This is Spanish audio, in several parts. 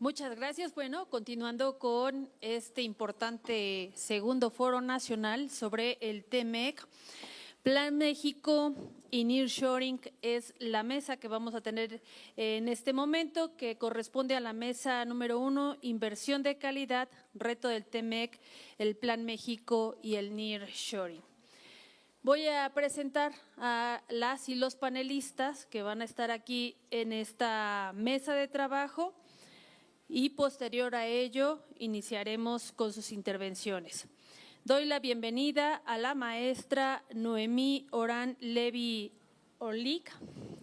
Muchas gracias. Bueno, continuando con este importante segundo foro nacional sobre el TMEC, Plan México y Nearshoring es la mesa que vamos a tener en este momento, que corresponde a la mesa número 1, inversión de calidad, reto del TMEC, el Plan México y el Nearshoring. Voy a presentar a las y los panelistas que van a estar aquí en esta mesa de trabajo y posterior a ello iniciaremos con sus intervenciones. Doy la bienvenida a la maestra Noemí Orán Levy Orlik.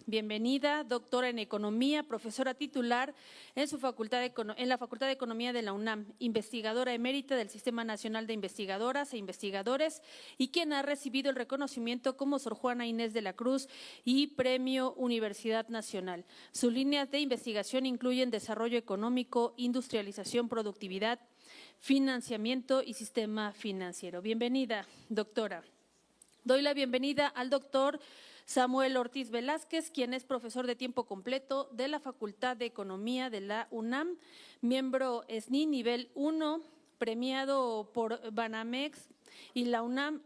Bienvenida, doctora en Economía, profesora titular en la Facultad de Economía de la UNAM, investigadora emérita del Sistema Nacional de Investigadoras e Investigadores y quien ha recibido el reconocimiento como Sor Juana Inés de la Cruz y Premio Universidad Nacional. Sus líneas de investigación incluyen desarrollo económico, industrialización, productividad, financiamiento y sistema financiero. Bienvenida, doctora. Doy la bienvenida al doctor Samuel Ortiz Velázquez, quien es profesor de tiempo completo de la Facultad de Economía de la UNAM, miembro SNI nivel 1, premiado por Bancomex y la UNAM.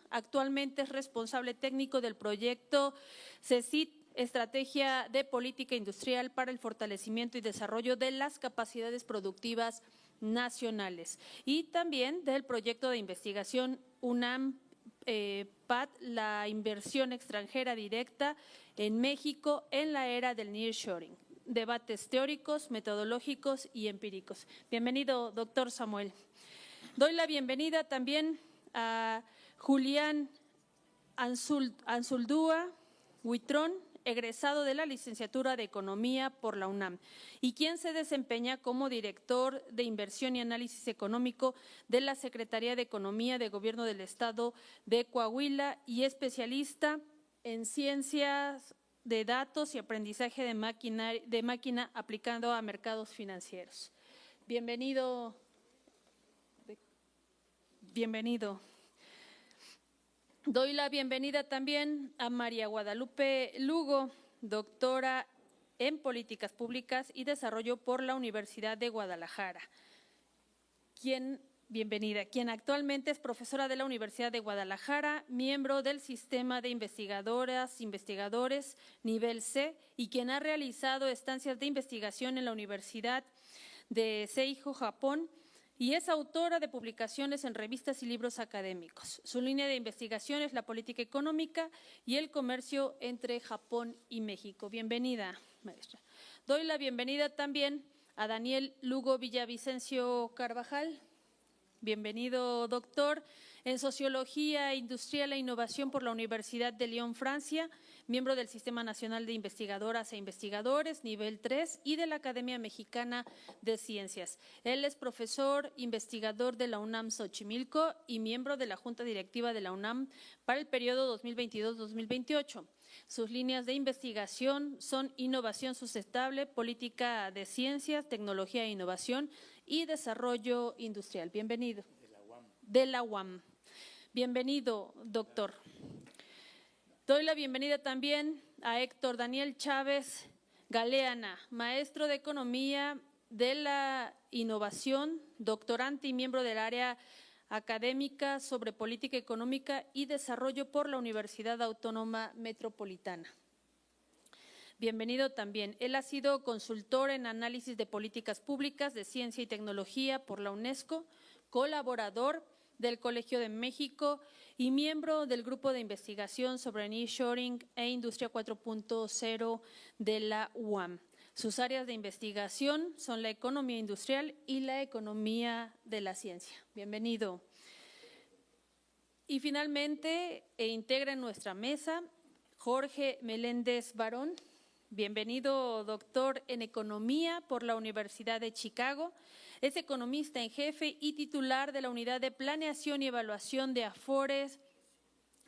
Actualmente es responsable técnico del proyecto CECIT, Estrategia de Política Industrial para el Fortalecimiento y Desarrollo de las Capacidades Productivas Nacionales, y también del proyecto de investigación UNAM PAD, la inversión extranjera directa en México en la era del nearshoring, debates teóricos, metodológicos y empíricos. Bienvenido, doctor Samuel. Doy la bienvenida también a Julián Anzuldúa Huitrón, egresado de la licenciatura de Economía por la UNAM y quien se desempeña como director de Inversión y Análisis Económico de la Secretaría de Economía de Gobierno del Estado de Coahuila y especialista en ciencias de datos y aprendizaje de máquina aplicando a mercados financieros. Bienvenido. Doy la bienvenida también a María Guadalupe Lugo, doctora en Políticas Públicas y Desarrollo por la Universidad de Guadalajara, quien actualmente es profesora de la Universidad de Guadalajara, miembro del Sistema de Investigadores nivel C y quien ha realizado estancias de investigación en la Universidad de Seijo, Japón, y es autora de publicaciones en revistas y libros académicos. Su línea de investigación es la política económica y el comercio entre Japón y México. Bienvenida, maestra. Doy la bienvenida también a Daniel Lugo Villavicencio Carvajal. Bienvenido, doctor en Sociología Industrial e Innovación por la Universidad de Lyon, Francia, miembro del Sistema Nacional de Investigadoras e Investigadores, nivel 3, y de la Academia Mexicana de Ciencias. Él es profesor investigador de la UNAM Xochimilco y miembro de la Junta Directiva de la UNAM para el periodo 2022-2028. Sus líneas de investigación son innovación sustentable, política de ciencias, tecnología e innovación y desarrollo industrial. Bienvenido. De la UAM. Bienvenido, doctor. Doy la bienvenida también a Héctor Daniel Chávez Galeana, maestro de Economía de la Innovación, doctorante y miembro del área académica sobre política económica y desarrollo por la Universidad Autónoma Metropolitana. Bienvenido también. Él ha sido consultor en análisis de políticas públicas de ciencia y tecnología por la UNESCO, colaborador del Colegio de México y miembro del Grupo de Investigación sobre Nearshoring e Industria 4.0 de la UAM. Sus áreas de investigación son la economía industrial y la economía de la ciencia. Bienvenido. Y finalmente, integra en nuestra mesa Jorge Meléndez Barón. Bienvenido, doctor en Economía por la Universidad de Chicago. Es economista en jefe y titular de la Unidad de Planeación y Evaluación de Afores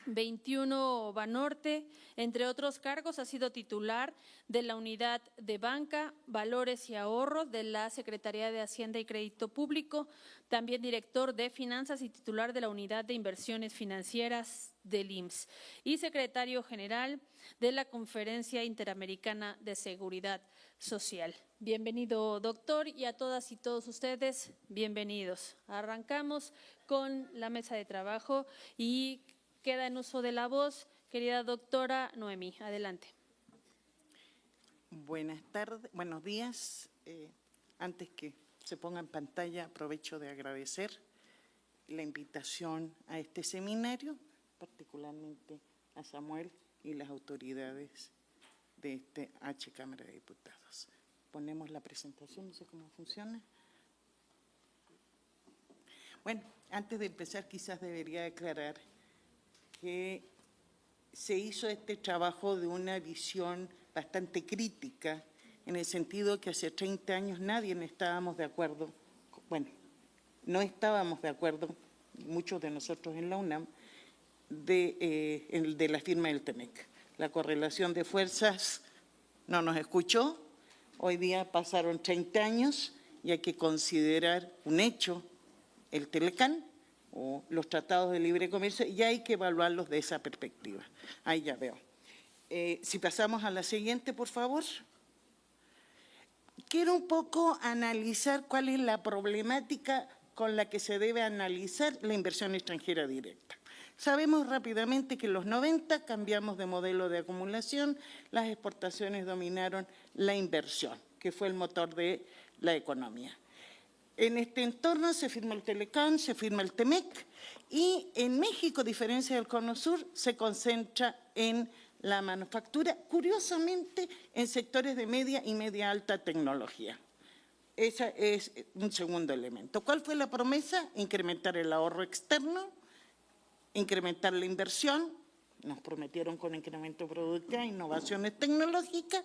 21 Banorte. Entre otros cargos, ha sido titular de la Unidad de Banca, Valores y Ahorros de la Secretaría de Hacienda y Crédito Público, también director de Finanzas y titular de la Unidad de Inversiones Financieras del IMSS y secretario general de la Conferencia Interamericana de Seguridad social. Bienvenido, doctor, y a todas y todos ustedes, bienvenidos. Arrancamos con la mesa de trabajo y queda en uso de la voz, querida doctora Noemí. Adelante. Buenas tardes, buenos días. Antes que se ponga en pantalla, aprovecho de agradecer la invitación a este seminario, particularmente a Samuel y las autoridades de este H Cámara de Diputados. Ponemos la presentación, no sé cómo funciona. Bueno, antes de empezar quizás debería aclarar que se hizo este trabajo de una visión bastante crítica, en el sentido que hace 30 años nadie estábamos de acuerdo, bueno, no estábamos de acuerdo, muchos de nosotros en la UNAM, de la firma del TEMEC. La correlación de fuerzas no nos escuchó, hoy día pasaron 30 años y hay que considerar un hecho el Telecán o los tratados de libre comercio y hay que evaluarlos de esa perspectiva. Ahí ya veo. Si pasamos a la siguiente, por favor. Quiero un poco analizar cuál es la problemática con la que se debe analizar la inversión extranjera directa. Sabemos rápidamente que en los 90 cambiamos de modelo de acumulación, las exportaciones dominaron la inversión, que fue el motor de la economía. En este entorno se firma el Telecán, se firma el TEMEC y en México, a diferencia del Cono Sur, se concentra en la manufactura, curiosamente en sectores de media y media alta tecnología. Ese es un segundo elemento. ¿Cuál fue la promesa? Incrementar el ahorro externo, incrementar la inversión, nos prometieron con incremento productivo, innovaciones tecnológicas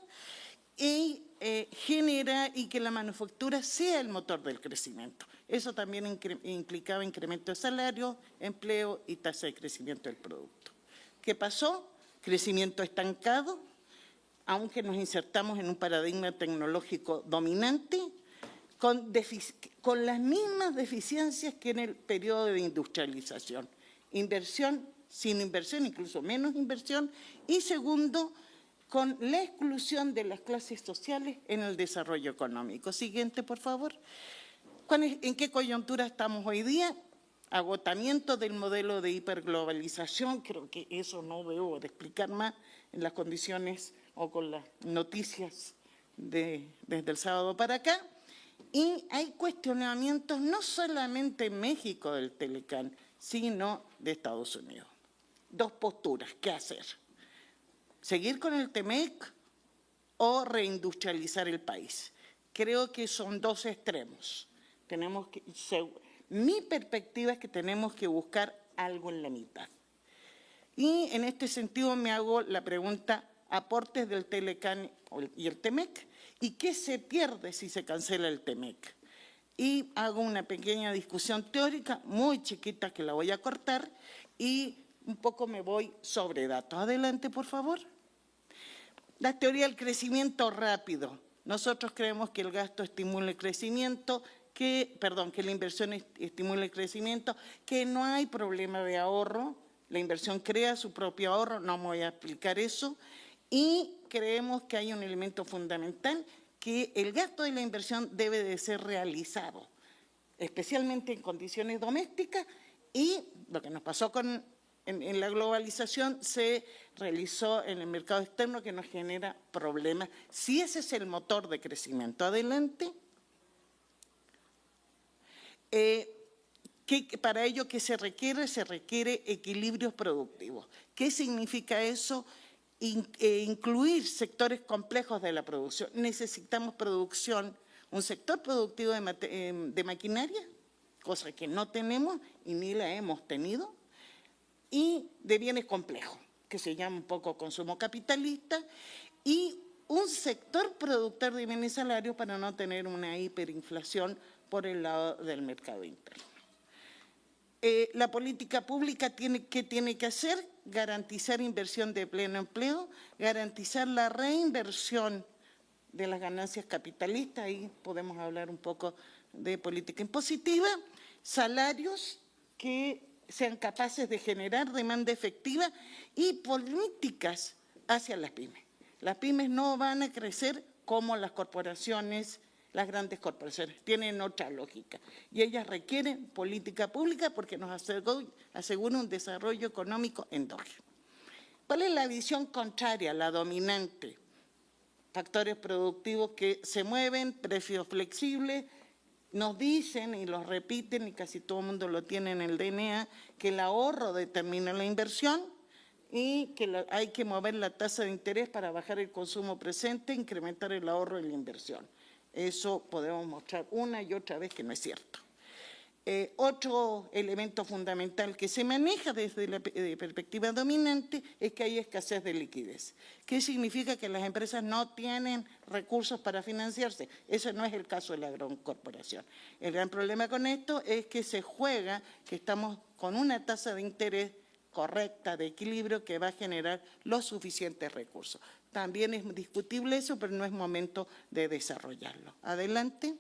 y generar y que la manufactura sea el motor del crecimiento. Eso también implicaba incremento de salario, empleo y tasa de crecimiento del producto. ¿Qué pasó? Crecimiento estancado, aunque nos insertamos en un paradigma tecnológico dominante, con las mismas deficiencias que en el periodo de industrialización. Inversión, sin inversión, incluso menos inversión. Y segundo, con la exclusión de las clases sociales en el desarrollo económico. Siguiente, por favor. ¿En qué coyuntura estamos hoy día? Agotamiento del modelo de hiperglobalización, creo que eso no debo de explicar más en las condiciones o con las noticias desde el sábado para acá. Y hay cuestionamientos no solamente en México del Telecán, sino de Estados Unidos. Dos posturas, ¿qué hacer? ¿Seguir con el TEMEC o reindustrializar el país? Creo que son dos extremos. Mi perspectiva es que tenemos que buscar algo en la mitad. Y en este sentido me hago la pregunta, aportes del Telecán y el TEMEC, ¿y qué se pierde si se cancela el TEMEC? Y hago una pequeña discusión teórica, muy chiquita, que la voy a cortar, y un poco me voy sobre datos. Adelante, por favor. La teoría del crecimiento rápido. Nosotros creemos que el gasto estimula el crecimiento, que la inversión estimula el crecimiento, que no hay problema de ahorro, la inversión crea su propio ahorro, no me voy a explicar eso, y creemos que hay un elemento fundamental, que el gasto de la inversión debe de ser realizado, especialmente en condiciones domésticas, y lo que nos pasó en la globalización se realizó en el mercado externo, que nos genera problemas. Si ese es el motor de crecimiento, adelante. Para ello, ¿qué se requiere? Se requiere equilibrios productivos. ¿Qué significa eso? Incluir sectores complejos de la producción. Necesitamos producción, un sector productivo de maquinaria, cosa que no tenemos y ni la hemos tenido, y de bienes complejos, que se llama un poco consumo capitalista, y un sector productor de bienes y salarios para no tener una hiperinflación por el lado del mercado interno. La política pública ¿qué tiene que hacer? Garantizar inversión de pleno empleo, garantizar la reinversión de las ganancias capitalistas, ahí podemos hablar un poco de política impositiva, salarios que sean capaces de generar demanda efectiva y políticas hacia las pymes. Las pymes no van a crecer como las corporaciones, las grandes corporaciones, tienen otra lógica. Y ellas requieren política pública porque nos asegura un desarrollo económico endógeno. ¿Cuál es la visión contraria, la dominante? Factores productivos que se mueven, precios flexibles. Nos dicen y los repiten, y casi todo el mundo lo tiene en el DNA, que el ahorro determina la inversión y que hay que mover la tasa de interés para bajar el consumo presente e incrementar el ahorro y la inversión. Eso podemos mostrar una y otra vez que no es cierto. Otro elemento fundamental que se maneja desde la perspectiva dominante es que hay escasez de liquidez. ¿Qué significa? Que las empresas no tienen recursos para financiarse. Ese no es el caso de la gran corporación. El gran problema con esto es que se juega que estamos con una tasa de interés correcta, de equilibrio, que va a generar los suficientes recursos. También es discutible eso, pero no es momento de desarrollarlo. Adelante.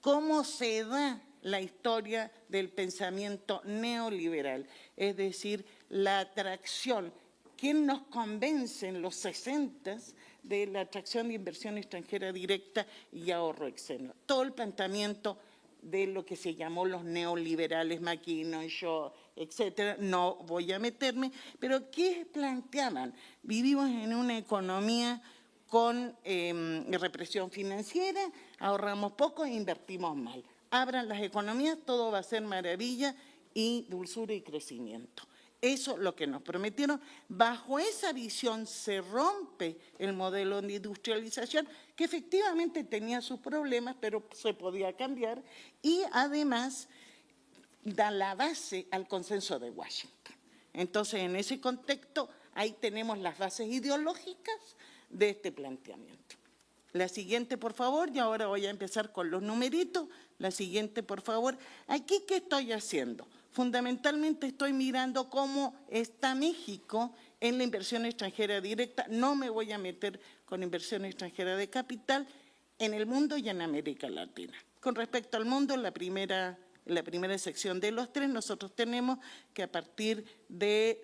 ¿Cómo se da la historia del pensamiento neoliberal? Es decir, la atracción. ¿Quién nos convence en los 60 de la atracción de inversión extranjera directa y ahorro externo? Todo el planteamiento de lo que se llamó los neoliberales, McKinnon, Shaw, etcétera, no voy a meterme, pero ¿qué planteaban? Vivimos en una economía con represión financiera, ahorramos poco e invertimos mal. Abran las economías, todo va a ser maravilla y dulzura y crecimiento. Eso es lo que nos prometieron. Bajo esa visión se rompe el modelo de industrialización, que efectivamente tenía sus problemas, pero se podía cambiar, y además da la base al consenso de Washington. Entonces, en ese contexto, ahí tenemos las bases ideológicas de este planteamiento. La siguiente, por favor, y ahora voy a empezar con los numeritos. La siguiente, por favor. Aquí, ¿qué estoy haciendo? Fundamentalmente estoy mirando cómo está México en la inversión extranjera directa. No me voy a meter con inversión extranjera de capital en el mundo y en América Latina. Con respecto al mundo, la primera sección de los tres, nosotros tenemos que a partir de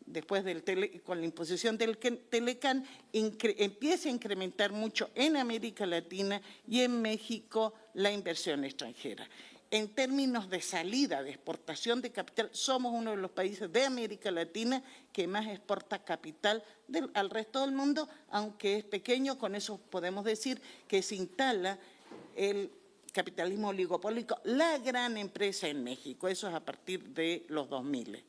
después con la imposición del Telecán, empieza a incrementar mucho en América Latina y en México la inversión extranjera. En términos de salida, de exportación de capital, somos uno de los países de América Latina que más exporta capital al resto del mundo, aunque es pequeño. Con eso podemos decir que se instala el capitalismo oligopólico, la gran empresa en México. Eso es a partir de los 2000.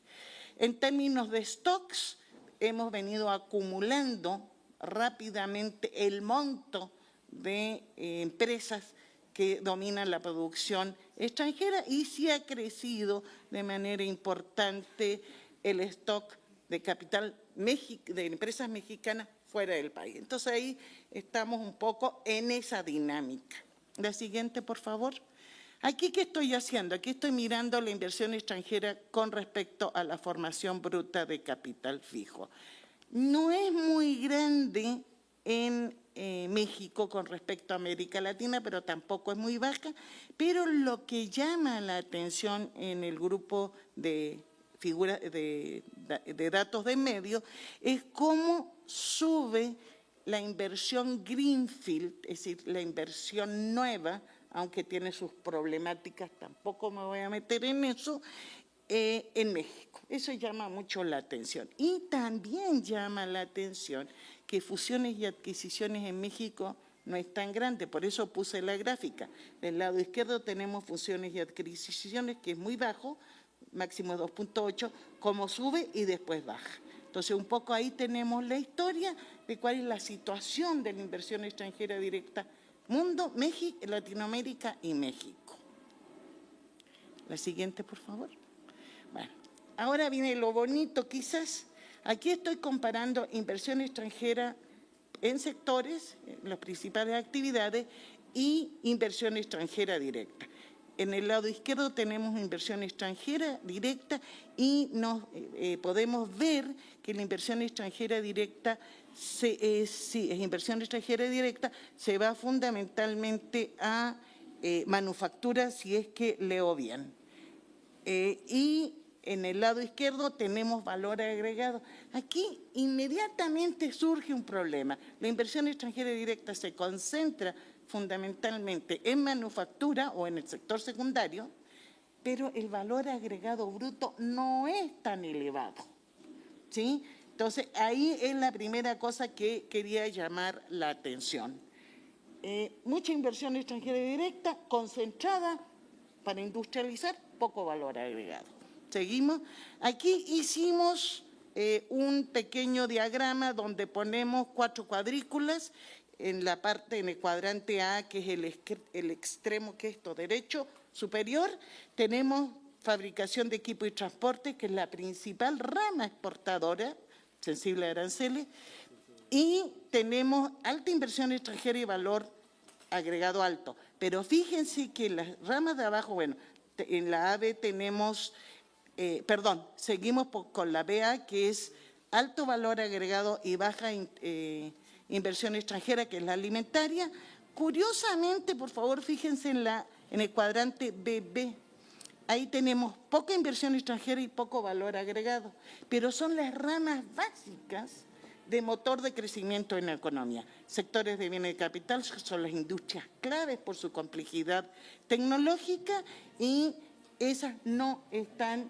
En términos de stocks, hemos venido acumulando rápidamente el monto de empresas que dominan la producción extranjera y sí ha crecido de manera importante el stock de capital de empresas mexicanas fuera del país. Entonces ahí estamos un poco en esa dinámica. La siguiente, por favor. Aquí, ¿qué estoy haciendo? Aquí estoy mirando la inversión extranjera con respecto a la formación bruta de capital fijo. No es muy grande en México con respecto a América Latina, pero tampoco es muy baja. Pero lo que llama la atención en el grupo de datos de medios es cómo sube la inversión greenfield, es decir, la inversión nueva, aunque tiene sus problemáticas, tampoco me voy a meter en eso, en México. Eso llama mucho la atención. Y también llama la atención que fusiones y adquisiciones en México no es tan grande, por eso puse la gráfica. Del lado izquierdo tenemos fusiones y adquisiciones, que es muy bajo, máximo 2.8, como sube y después baja. Entonces, un poco ahí tenemos la historia de cuál es la situación de la inversión extranjera directa mundo, México, Latinoamérica y México. La siguiente, por favor. Bueno, ahora viene lo bonito, quizás. Aquí estoy comparando inversión extranjera en sectores, las principales actividades, y inversión extranjera directa. En el lado izquierdo tenemos inversión extranjera directa y podemos ver que la inversión extranjera directa se va fundamentalmente a manufactura, si es que leo bien. Y en el lado izquierdo tenemos valor agregado. Aquí inmediatamente surge un problema. La inversión extranjera directa se concentra fundamentalmente en manufactura o en el sector secundario, pero el valor agregado bruto no es tan elevado, ¿sí? Entonces, ahí es la primera cosa que quería llamar la atención. Mucha inversión extranjera directa concentrada para industrializar, poco valor agregado. Seguimos. Aquí hicimos un pequeño diagrama donde ponemos 4 cuadrículas. En la parte, en el cuadrante A, que es el extremo, que es esto, derecho superior, tenemos fabricación de equipo y transporte, que es la principal rama exportadora, sensible a aranceles, y tenemos alta inversión extranjera y valor agregado alto. Pero fíjense que en las ramas de abajo, bueno, en la AB tenemos, seguimos con la BA, que es alto valor agregado y baja inversión extranjera, que es la alimentaria. Curiosamente, por favor, fíjense en el cuadrante BB. Ahí tenemos poca inversión extranjera y poco valor agregado, pero son las ramas básicas de motor de crecimiento en la economía. Sectores de bienes de capital son las industrias claves por su complejidad tecnológica y esas no están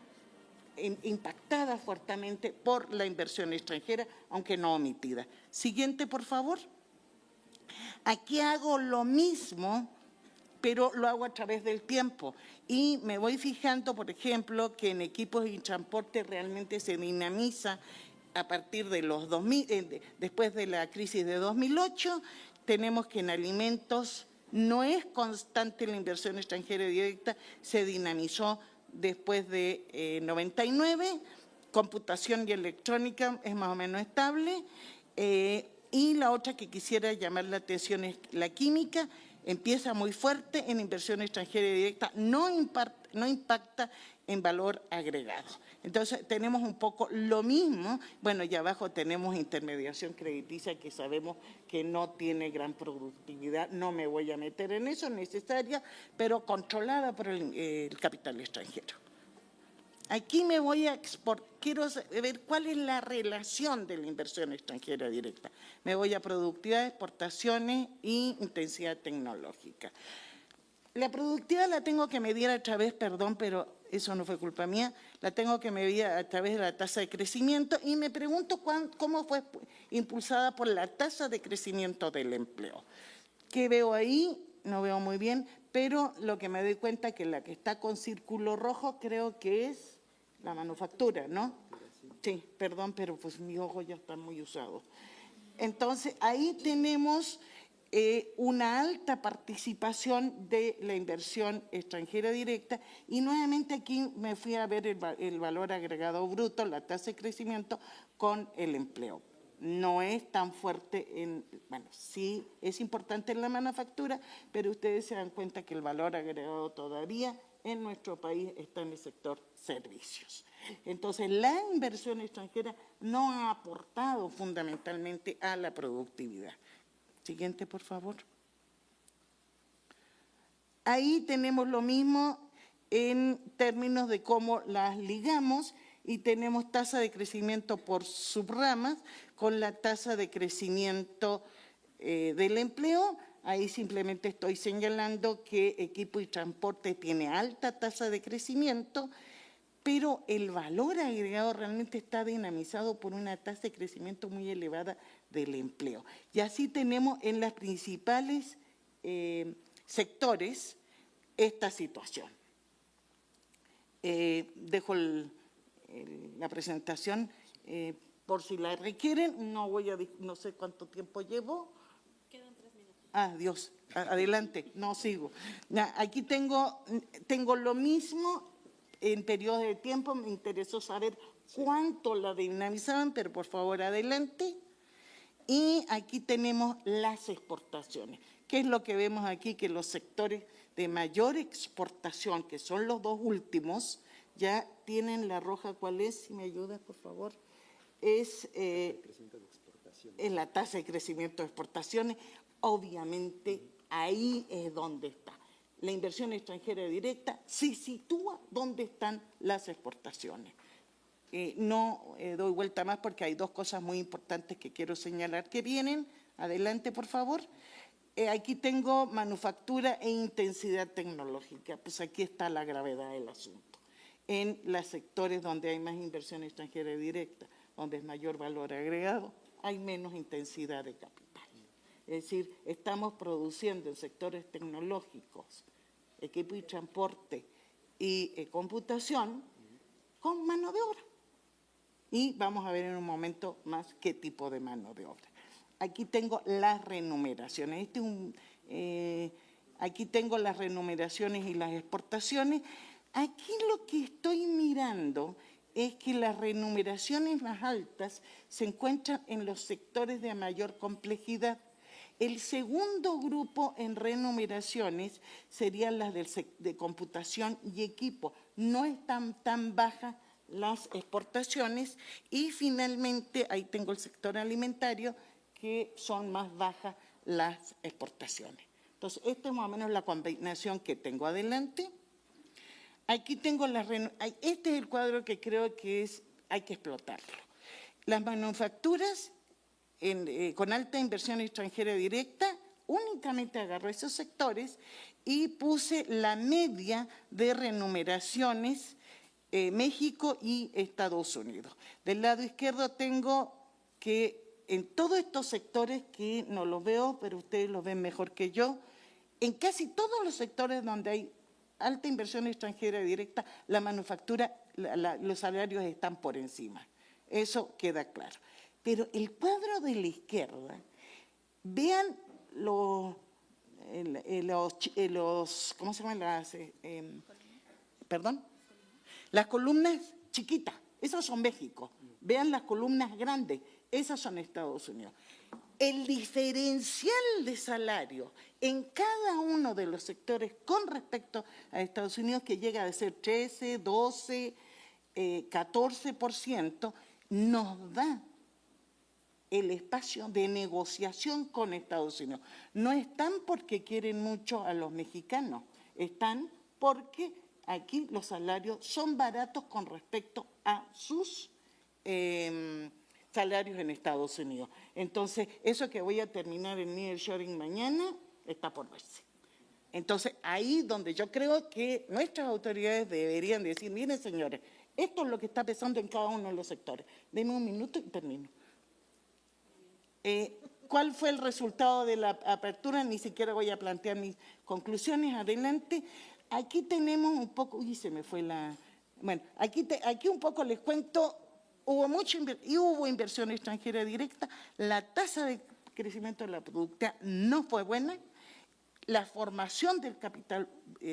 impactadas fuertemente por la inversión extranjera, aunque no omitida. Siguiente, por favor. Aquí hago lo mismo, pero lo hago a través del tiempo. Y me voy fijando, por ejemplo, que en equipos y transporte realmente se dinamiza a partir de los 2000, después de la crisis de 2008, tenemos que en alimentos no es constante la inversión extranjera directa, se dinamizó después de 99, computación y electrónica es más o menos estable, y la otra que quisiera llamar la atención es la química, empieza muy fuerte en inversión extranjera directa, no impacta en valor agregado. Entonces, tenemos un poco lo mismo. Bueno, y abajo tenemos intermediación crediticia, que sabemos que no tiene gran productividad. No me voy a meter en eso, necesaria, pero controlada por el capital extranjero. Aquí me voy a quiero ver cuál es la relación de la inversión extranjera directa. Me voy a productividad, exportaciones y intensidad tecnológica. La productividad la tengo que medir a través, perdón, pero eso no fue culpa mía, la tengo que medir a través de la tasa de crecimiento y me pregunto cómo fue impulsada por la tasa de crecimiento del empleo. ¿Qué veo ahí? No veo muy bien, pero lo que me doy cuenta es que la que está con círculo rojo creo que es la manufactura, ¿no? Sí, perdón, pero pues mi ojo ya está muy usado. Entonces, ahí tenemos una alta participación de la inversión extranjera directa y nuevamente aquí me fui a ver el valor agregado bruto, la tasa de crecimiento con el empleo. No es tan fuerte bueno, sí es importante en la manufactura, pero ustedes se dan cuenta que el valor agregado todavía en nuestro país está en el sector servicios. Entonces, la inversión extranjera no ha aportado fundamentalmente a la productividad. Siguiente, por favor. Ahí tenemos lo mismo en términos de cómo las ligamos y tenemos tasa de crecimiento por subramas con la tasa de crecimiento del empleo. Ahí simplemente estoy señalando que equipo y transporte tiene alta tasa de crecimiento, pero el valor agregado realmente está dinamizado por una tasa de crecimiento muy elevada del empleo. Y así tenemos en los principales sectores esta situación. Dejo la presentación por si la requieren. No sé cuánto tiempo llevo. Quedan 3 minutos. Ah, Dios, adelante, no sigo. Aquí tengo lo mismo en periodos de tiempo. Me interesó saber cuánto la dinamizaban, pero por favor, adelante. Y aquí tenemos las exportaciones. ¿Qué es lo que vemos aquí? Que los sectores de mayor exportación, que son los dos últimos, ya tienen la roja. ¿Cuál es? Si me ayudas, por favor. Es en la tasa de crecimiento de exportaciones. Obviamente, ahí es donde está. la inversión extranjera directa se sitúa donde están las exportaciones. No doy vuelta más porque hay dos cosas muy importantes que quiero señalar que vienen. Adelante, por favor. Aquí tengo manufactura e intensidad tecnológica. Pues aquí está la gravedad del asunto. En los sectores donde hay más inversión extranjera directa, donde es mayor valor agregado, hay menos intensidad de capital. Es decir, estamos produciendo en sectores tecnológicos, equipo y transporte y computación con mano de obra. Y vamos a ver en un momento más qué tipo de mano de obra. Aquí tengo las remuneraciones. Aquí tengo las remuneraciones y las exportaciones. Aquí lo que estoy mirando es que las remuneraciones más altas se encuentran en los sectores de mayor complejidad. El segundo grupo en remuneraciones serían las de computación y equipo. No están tan bajas las exportaciones y finalmente ahí tengo el sector alimentario que son más bajas las exportaciones. Entonces, esta es más o menos la combinación que tengo. Adelante. Aquí tengo este es el cuadro que creo que hay que explotarlo. Las manufacturas con alta inversión extranjera directa, únicamente agarré esos sectores y puse la media de remuneraciones México y Estados Unidos. Del lado izquierdo tengo que en todos estos sectores que no los veo, pero ustedes los ven mejor que yo, en casi todos los sectores donde hay alta inversión extranjera directa, la manufactura, los salarios están por encima. Eso queda claro. Pero el cuadro de la izquierda, vean ¿cómo se llaman las columnas chiquitas, esas son México. Vean las columnas grandes, esas son Estados Unidos. El diferencial de salario en cada uno de los sectores con respecto a Estados Unidos, que llega a ser 13, 12, 14%, nos da el espacio de negociación con Estados Unidos. No están porque quieren mucho a los mexicanos, están porque aquí los salarios son baratos con respecto a sus salarios en Estados Unidos. Entonces, eso que voy a terminar en nearshoring mañana está por verse. Entonces, ahí donde yo creo que nuestras autoridades deberían decir, miren señores, esto es lo que está pesando en cada uno de los sectores. Denme un minuto y termino. ¿Cuál fue el resultado de la apertura? Ni siquiera voy a plantear mis conclusiones. Adelante. Aquí tenemos un poco, uy, se me fue la... Bueno, aquí un poco les cuento, hubo inversión extranjera directa, la tasa de crecimiento de la productividad no fue buena, la formación del capital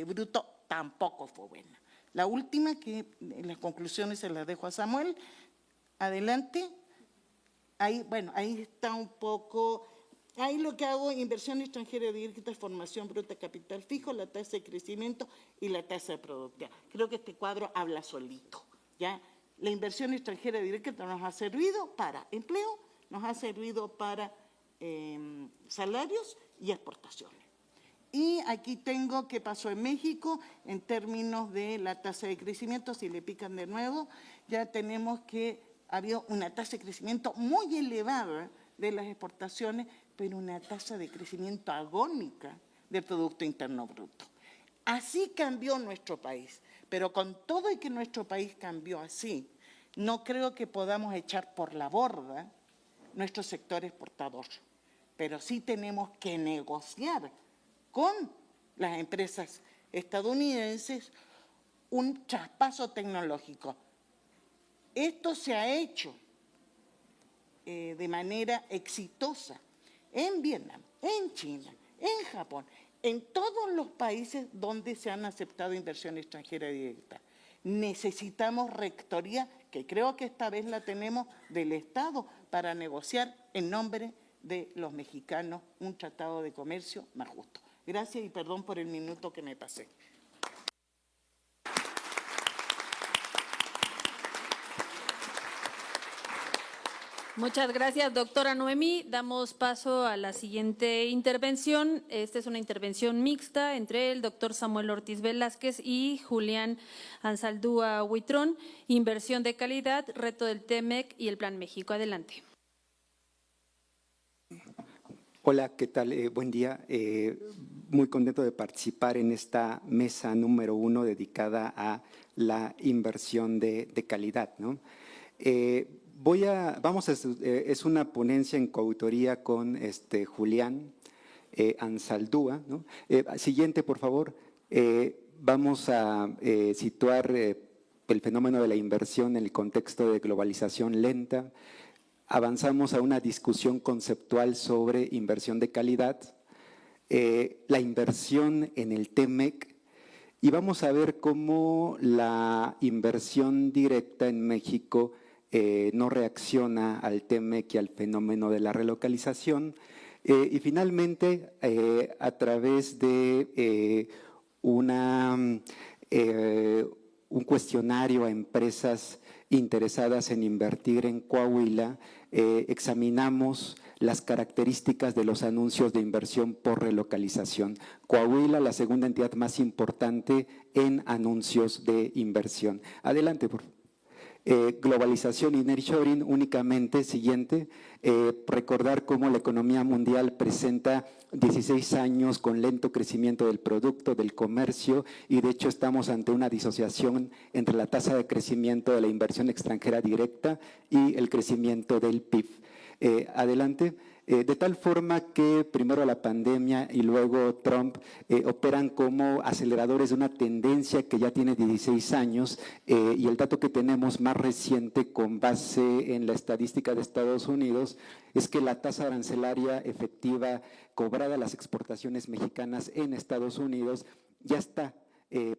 bruto tampoco fue buena. La última, que las conclusiones se las dejo a Samuel. Adelante. Ahí, bueno, ahí está un poco... Ahí lo que hago, inversión extranjera directa, formación bruta, capital fijo, la tasa de crecimiento y la tasa de productividad. Creo que este cuadro habla solito, ¿ya? La inversión extranjera directa nos ha servido para empleo, nos ha servido para salarios y exportaciones. Y aquí tengo qué pasó en México en términos de la tasa de crecimiento. Si le pican de nuevo, ya tenemos que había una tasa de crecimiento muy elevada de las exportaciones, pero una tasa de crecimiento agónica del Producto Interno Bruto. Así cambió nuestro país, pero con todo y que nuestro país cambió así, no creo que podamos echar por la borda nuestro sector exportador, pero sí tenemos que negociar con las empresas estadounidenses un traspaso tecnológico. Esto se ha hecho de manera exitosa en Vietnam, en China, en Japón, en todos los países donde se han aceptado inversión extranjera directa. Necesitamos rectoría, que creo que esta vez la tenemos, del Estado para negociar en nombre de los mexicanos un tratado de comercio más justo. Gracias y perdón por el minuto que me pasé. Muchas gracias, doctora Noemí. Damos paso a la siguiente intervención. Esta es una intervención mixta entre el doctor Samuel Ortiz Velázquez y Julián Ansaldúa Huitrón. Inversión de calidad, reto del TEMEC y el Plan México. Adelante. Hola, ¿qué tal? Buen día. Muy contento de participar en esta mesa número 1 dedicada a la inversión de calidad, ¿no? Es una ponencia en coautoría con Julián Ansaldúa, ¿no? Siguiente, por favor. Vamos a situar el fenómeno de la inversión en el contexto de globalización lenta. Avanzamos a una discusión conceptual sobre inversión de calidad, la inversión en el TEMEC, y vamos a ver cómo la inversión directa en México no reacciona al TEMEC y al fenómeno de la relocalización. Y finalmente, a través de un cuestionario a empresas interesadas en invertir en Coahuila, examinamos las características de los anuncios de inversión por relocalización. Coahuila, la segunda entidad más importante en anuncios de inversión. Adelante, por favor. Globalización y nearshoring únicamente, siguiente, recordar cómo la economía mundial presenta 16 años con lento crecimiento del producto, del comercio, y de hecho estamos ante una disociación entre la tasa de crecimiento de la inversión extranjera directa y el crecimiento del PIB. Adelante. De tal forma que primero la pandemia y luego Trump operan como aceleradores de una tendencia que ya tiene 16 años y el dato que tenemos más reciente con base en la estadística de Estados Unidos es que la tasa arancelaria efectiva cobrada a las exportaciones mexicanas en Estados Unidos ya está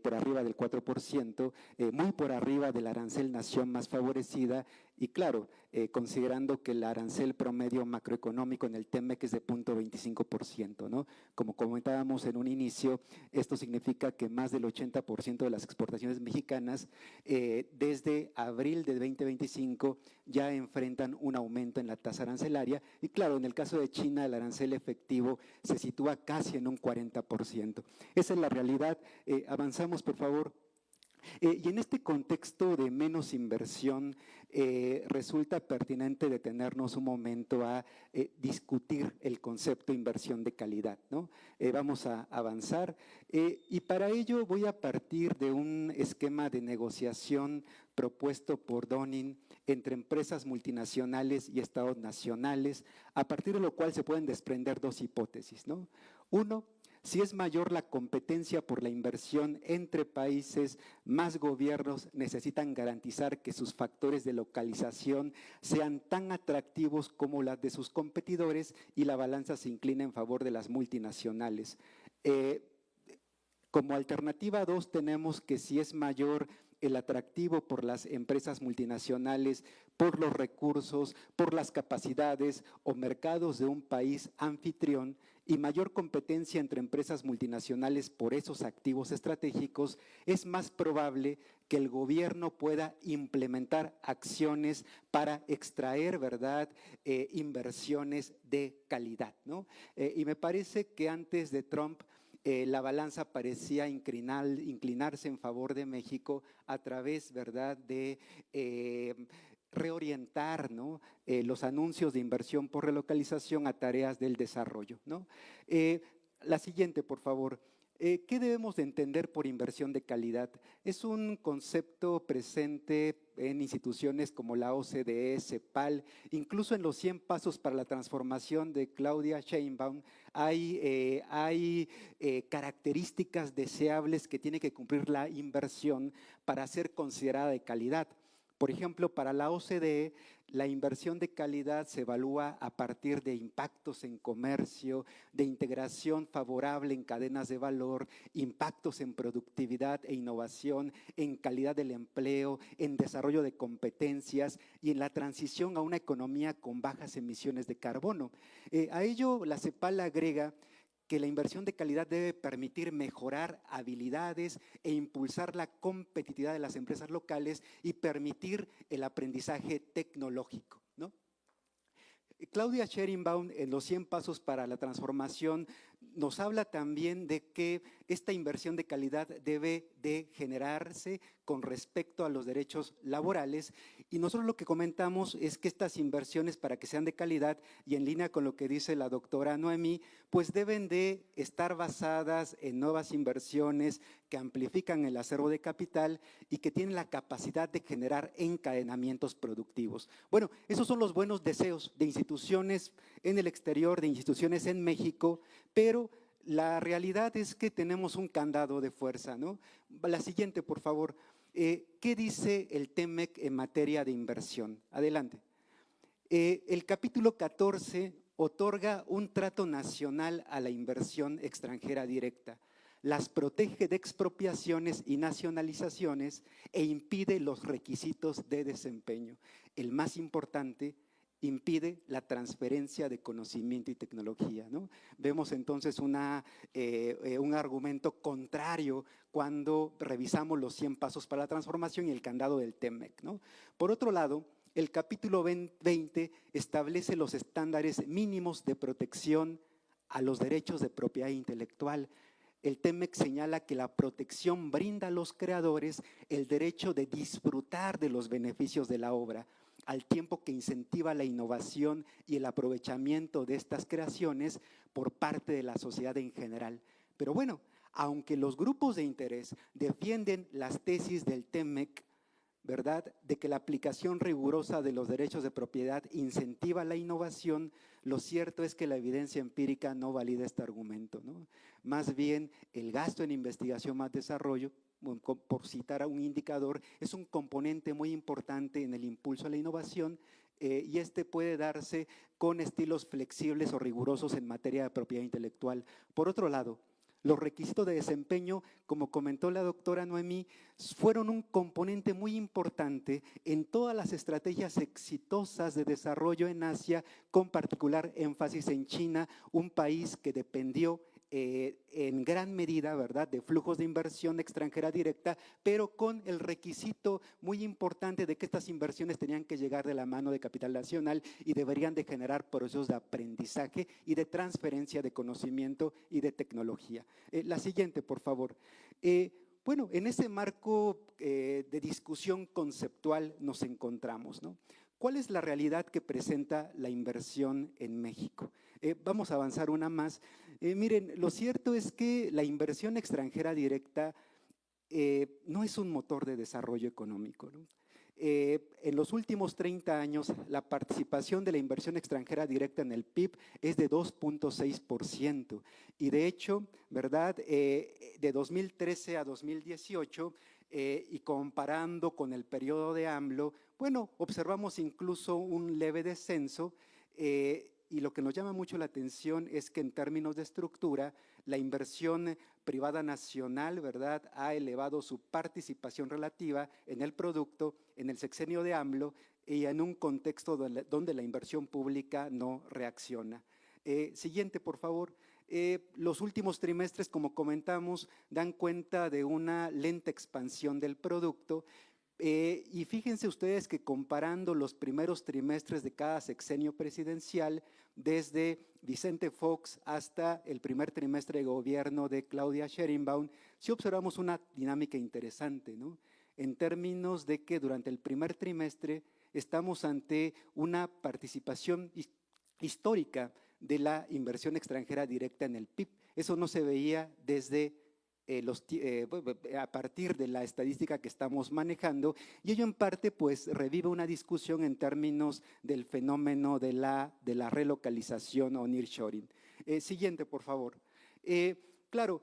por arriba del 4%, muy por arriba del arancel nación más favorecida y claro, considerando que el arancel promedio macroeconómico en el TEMEC es de 0.25%, ¿no? Como comentábamos en un inicio, esto significa que más del 80% de las exportaciones mexicanas desde abril de 2025 ya enfrentan un aumento en la tasa arancelaria y claro, en el caso de China el arancel efectivo se sitúa casi en un 40%. Esa es la realidad. Avanzamos, por favor. Y en este contexto de menos inversión, resulta pertinente detenernos un momento a discutir el concepto de inversión de calidad, ¿no? Vamos a avanzar y para ello voy a partir de un esquema de negociación propuesto por Dunning entre empresas multinacionales y estados nacionales, a partir de lo cual se pueden desprender dos hipótesis, ¿no? Uno, si es mayor la competencia por la inversión entre países, más gobiernos necesitan garantizar que sus factores de localización sean tan atractivos como las de sus competidores y la balanza se inclina en favor de las multinacionales. Como alternativa 2 tenemos que si es mayor el atractivo por las empresas multinacionales, por los recursos, por las capacidades o mercados de un país anfitrión, y mayor competencia entre empresas multinacionales por esos activos estratégicos, es más probable que el gobierno pueda implementar acciones para extraer, ¿verdad?, inversiones de calidad, ¿no? Y me parece que antes de Trump, la balanza parecía inclinarse en favor de México a través, ¿verdad?, de reorientar, ¿no?, los anuncios de inversión por relocalización a tareas del desarrollo, ¿no? La siguiente, por favor. ¿Qué debemos de entender por inversión de calidad? Es un concepto presente en instituciones como la OCDE, CEPAL, incluso en los 100 pasos para la transformación de Claudia Sheinbaum, hay características deseables que tiene que cumplir la inversión para ser considerada de calidad. Por ejemplo, para la OCDE, la inversión de calidad se evalúa a partir de impactos en comercio, de integración favorable en cadenas de valor, impactos en productividad e innovación, en calidad del empleo, en desarrollo de competencias y en la transición a una economía con bajas emisiones de carbono. A ello, la CEPAL agrega que la inversión de calidad debe permitir mejorar habilidades e impulsar la competitividad de las empresas locales y permitir el aprendizaje tecnológico, ¿no? Claudia Sheinbaum, en los 100 pasos para la transformación, nos habla también de que esta inversión de calidad debe de generarse con respecto a los derechos laborales, y nosotros lo que comentamos es que estas inversiones, para que sean de calidad y en línea con lo que dice la doctora Noemí, pues deben de estar basadas en nuevas inversiones que amplifican el acervo de capital y que tienen la capacidad de generar encadenamientos productivos. Bueno, esos son los buenos deseos de instituciones en el exterior, de instituciones en México, pero la realidad es que tenemos un candado de fuerza, ¿no? La siguiente, por favor. ¿Qué dice el TEMEC en materia de inversión? Adelante. El capítulo 14 otorga un trato nacional a la inversión extranjera directa, las protege de expropiaciones y nacionalizaciones e impide los requisitos de desempeño. El más importante, impide la transferencia de conocimiento y tecnología, ¿no? Vemos entonces un argumento contrario cuando revisamos los 100 pasos para la transformación y el candado del TEMEC, ¿no? Por otro lado, el capítulo 20 establece los estándares mínimos de protección a los derechos de propiedad intelectual. El TEMEC señala que la protección brinda a los creadores el derecho de disfrutar de los beneficios de la obra, al tiempo que incentiva la innovación y el aprovechamiento de estas creaciones por parte de la sociedad en general. Pero bueno, aunque los grupos de interés defienden las tesis del TEMEC, ¿verdad?, de que la aplicación rigurosa de los derechos de propiedad incentiva la innovación, lo cierto es que la evidencia empírica no valida este argumento, ¿no? Más bien, el gasto en investigación más desarrollo, por citar a un indicador, es un componente muy importante en el impulso a la innovación, y este puede darse con estilos flexibles o rigurosos en materia de propiedad intelectual. Por otro lado, los requisitos de desempeño, como comentó la doctora Noemí, fueron un componente muy importante en todas las estrategias exitosas de desarrollo en Asia, con particular énfasis en China, un país que dependió en gran medida, ¿verdad?, de flujos de inversión extranjera directa, pero con el requisito muy importante de que estas inversiones tenían que llegar de la mano de capital nacional y deberían de generar procesos de aprendizaje y de transferencia de conocimiento y de tecnología. La siguiente, por favor. Bueno, en ese marco de discusión conceptual nos encontramos, ¿no? ¿Cuál es la realidad que presenta la inversión en México? Vamos a avanzar una más. Miren, lo cierto es que la inversión extranjera directa no es un motor de desarrollo económico, ¿no? En los últimos 30 años, la participación de la inversión extranjera directa en el PIB es de 2.6%. Y de hecho, ¿verdad?, de 2013 a 2018, y comparando con el periodo de AMLO, bueno, observamos incluso un leve descenso, y lo que nos llama mucho la atención es que en términos de estructura, la inversión privada nacional, ¿verdad?, ha elevado su participación relativa en el producto en el sexenio de AMLO y en un contexto donde la inversión pública no reacciona. Siguiente, por favor. Los últimos trimestres, como comentamos, dan cuenta de una lenta expansión del producto. Y fíjense ustedes que comparando los primeros trimestres de cada sexenio presidencial, desde Vicente Fox hasta el primer trimestre de gobierno de Claudia Sheinbaum, sí observamos una dinámica interesante, ¿no? En términos de que durante el primer trimestre estamos ante una participación histórica de la inversión extranjera directa en el PIB. Eso no se veía desde a partir de la estadística que estamos manejando, y ello en parte pues revive una discusión en términos del fenómeno de la relocalización o nearshoring. Siguiente, por favor. Claro,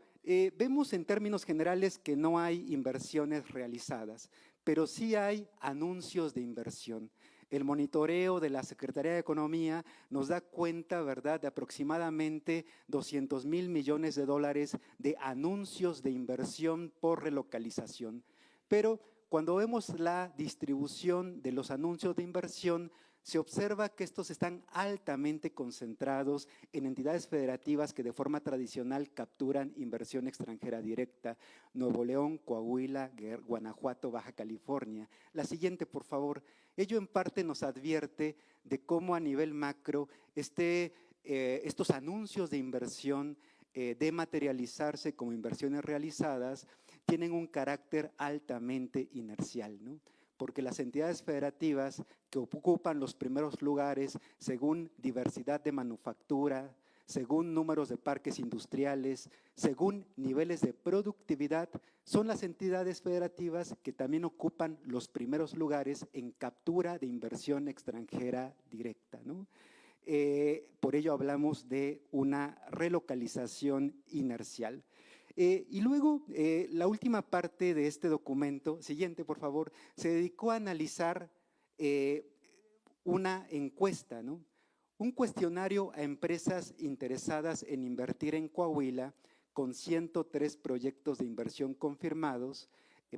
vemos en términos generales que no hay inversiones realizadas, pero sí hay anuncios de inversión. El monitoreo de la Secretaría de Economía nos da cuenta, ¿verdad?, de aproximadamente 200,000 millones de dólares de anuncios de inversión por relocalización. Pero cuando vemos la distribución de los anuncios de inversión, se observa que estos están altamente concentrados en entidades federativas que de forma tradicional capturan inversión extranjera directa: Nuevo León, Coahuila, Guanajuato, Baja California. La siguiente, por favor. Ello en parte nos advierte de cómo a nivel macro estos anuncios de inversión de materializarse como inversiones realizadas tienen un carácter altamente inercial, ¿no? Porque las entidades federativas que ocupan los primeros lugares según diversidad de manufactura, según números de parques industriales, según niveles de productividad, son las entidades federativas que también ocupan los primeros lugares en captura de inversión extranjera directa, ¿no? Por ello hablamos de una relocalización inercial. Y luego, la última parte de este documento, siguiente por favor, se dedicó a analizar una encuesta, ¿no? Un cuestionario a empresas interesadas en invertir en Coahuila con 103 proyectos de inversión confirmados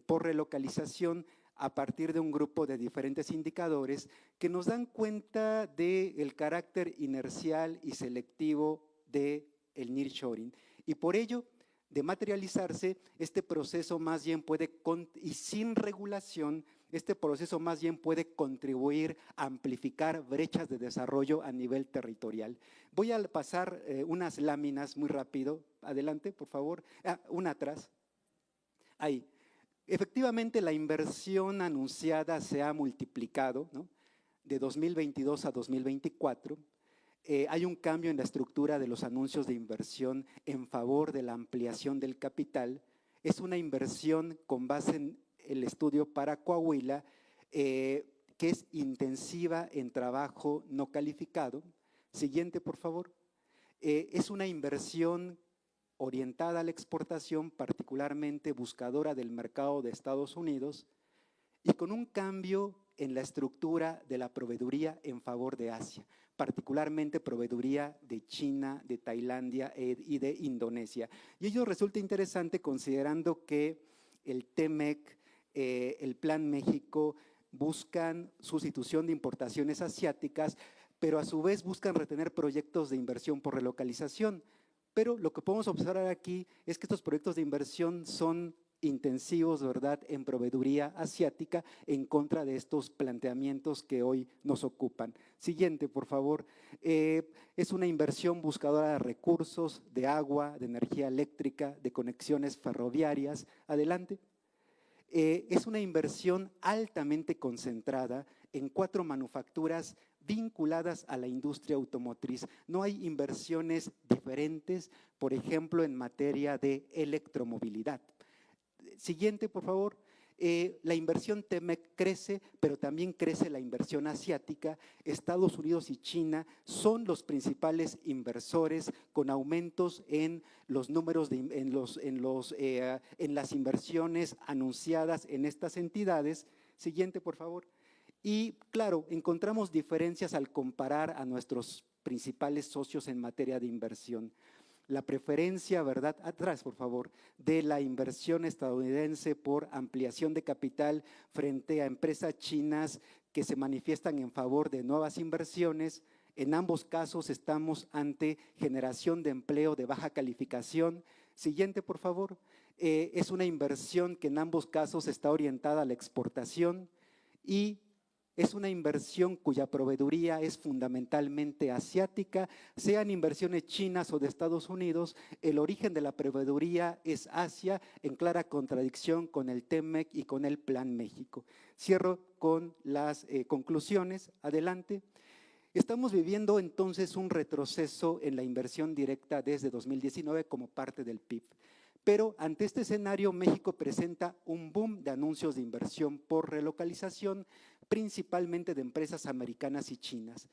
por relocalización a partir de un grupo de diferentes indicadores que nos dan cuenta del carácter inercial y selectivo del nearshoring. Y por ello, de materializarse, este proceso más bien puede, y sin regulación, este proceso más bien puede contribuir a amplificar brechas de desarrollo a nivel territorial. Voy a pasar unas láminas muy rápido. Adelante, por favor. Una atrás. Ahí. Efectivamente, la inversión anunciada se ha multiplicado, ¿no? De 2022 a 2024. Hay un cambio en la estructura de los anuncios de inversión en favor de la ampliación del capital. Es una inversión con base en el estudio para Coahuila, que es intensiva en trabajo no calificado. Siguiente, por favor. Es una inversión orientada a la exportación, particularmente buscadora del mercado de Estados Unidos, y con un cambio en la estructura de la proveeduría en favor de Asia, particularmente proveeduría de China, de Tailandia y de Indonesia. Y ello resulta interesante considerando que el TEMEC, el Plan México, buscan sustitución de importaciones asiáticas, pero a su vez buscan retener proyectos de inversión por relocalización. Pero lo que podemos observar aquí es que estos proyectos de inversión son intensivos, ¿verdad?, en proveeduría asiática en contra de estos planteamientos que hoy nos ocupan. Siguiente, por favor. Es una inversión buscadora de recursos, de agua, de energía eléctrica, de conexiones ferroviarias. Adelante. Es una inversión altamente concentrada en 4 manufacturas vinculadas a la industria automotriz. No hay inversiones diferentes, por ejemplo, en materia de electromovilidad. Siguiente, por favor. La inversión TEMEC crece, pero también crece la inversión asiática. Estados Unidos y China son los principales inversores con aumentos en los números, en las inversiones anunciadas en estas entidades. Siguiente, por favor. Y claro, encontramos diferencias al comparar a nuestros principales socios en materia de inversión. La preferencia, ¿verdad?, atrás por favor, de la inversión estadounidense por ampliación de capital frente a empresas chinas que se manifiestan en favor de nuevas inversiones. En ambos casos estamos ante generación de empleo de baja calificación. Siguiente, por favor. Es una inversión que en ambos casos está orientada a la exportación y es una inversión cuya proveeduría es fundamentalmente asiática, sean inversiones chinas o de Estados Unidos, el origen de la proveeduría es Asia, en clara contradicción con el TEMEC y con el Plan México. Cierro con las conclusiones. Adelante. Estamos viviendo entonces un retroceso en la inversión directa desde 2019 como parte del PIB. Pero ante este escenario, México presenta un boom de anuncios de inversión por relocalización, principalmente de empresas americanas y chinas.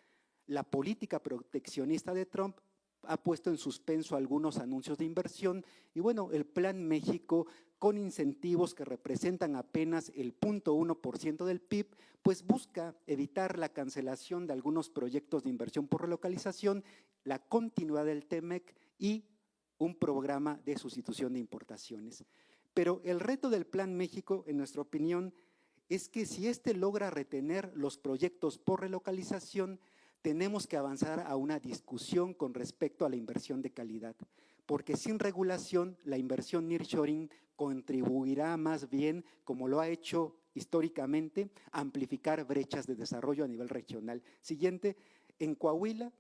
La política proteccionista de Trump ha puesto en suspenso algunos anuncios de inversión y bueno, el Plan México, con incentivos que representan apenas el 0.1% del PIB, pues busca evitar la cancelación de algunos proyectos de inversión por relocalización, la continuidad del TEMEC y un programa de sustitución de importaciones. Pero el reto del Plan México, en nuestra opinión, es que si este logra retener los proyectos por relocalización, tenemos que avanzar a una discusión con respecto a la inversión de calidad, porque sin regulación la inversión nearshoring contribuirá más bien, como lo ha hecho históricamente, amplificar brechas de desarrollo a nivel regional. Siguiente, en Coahuila,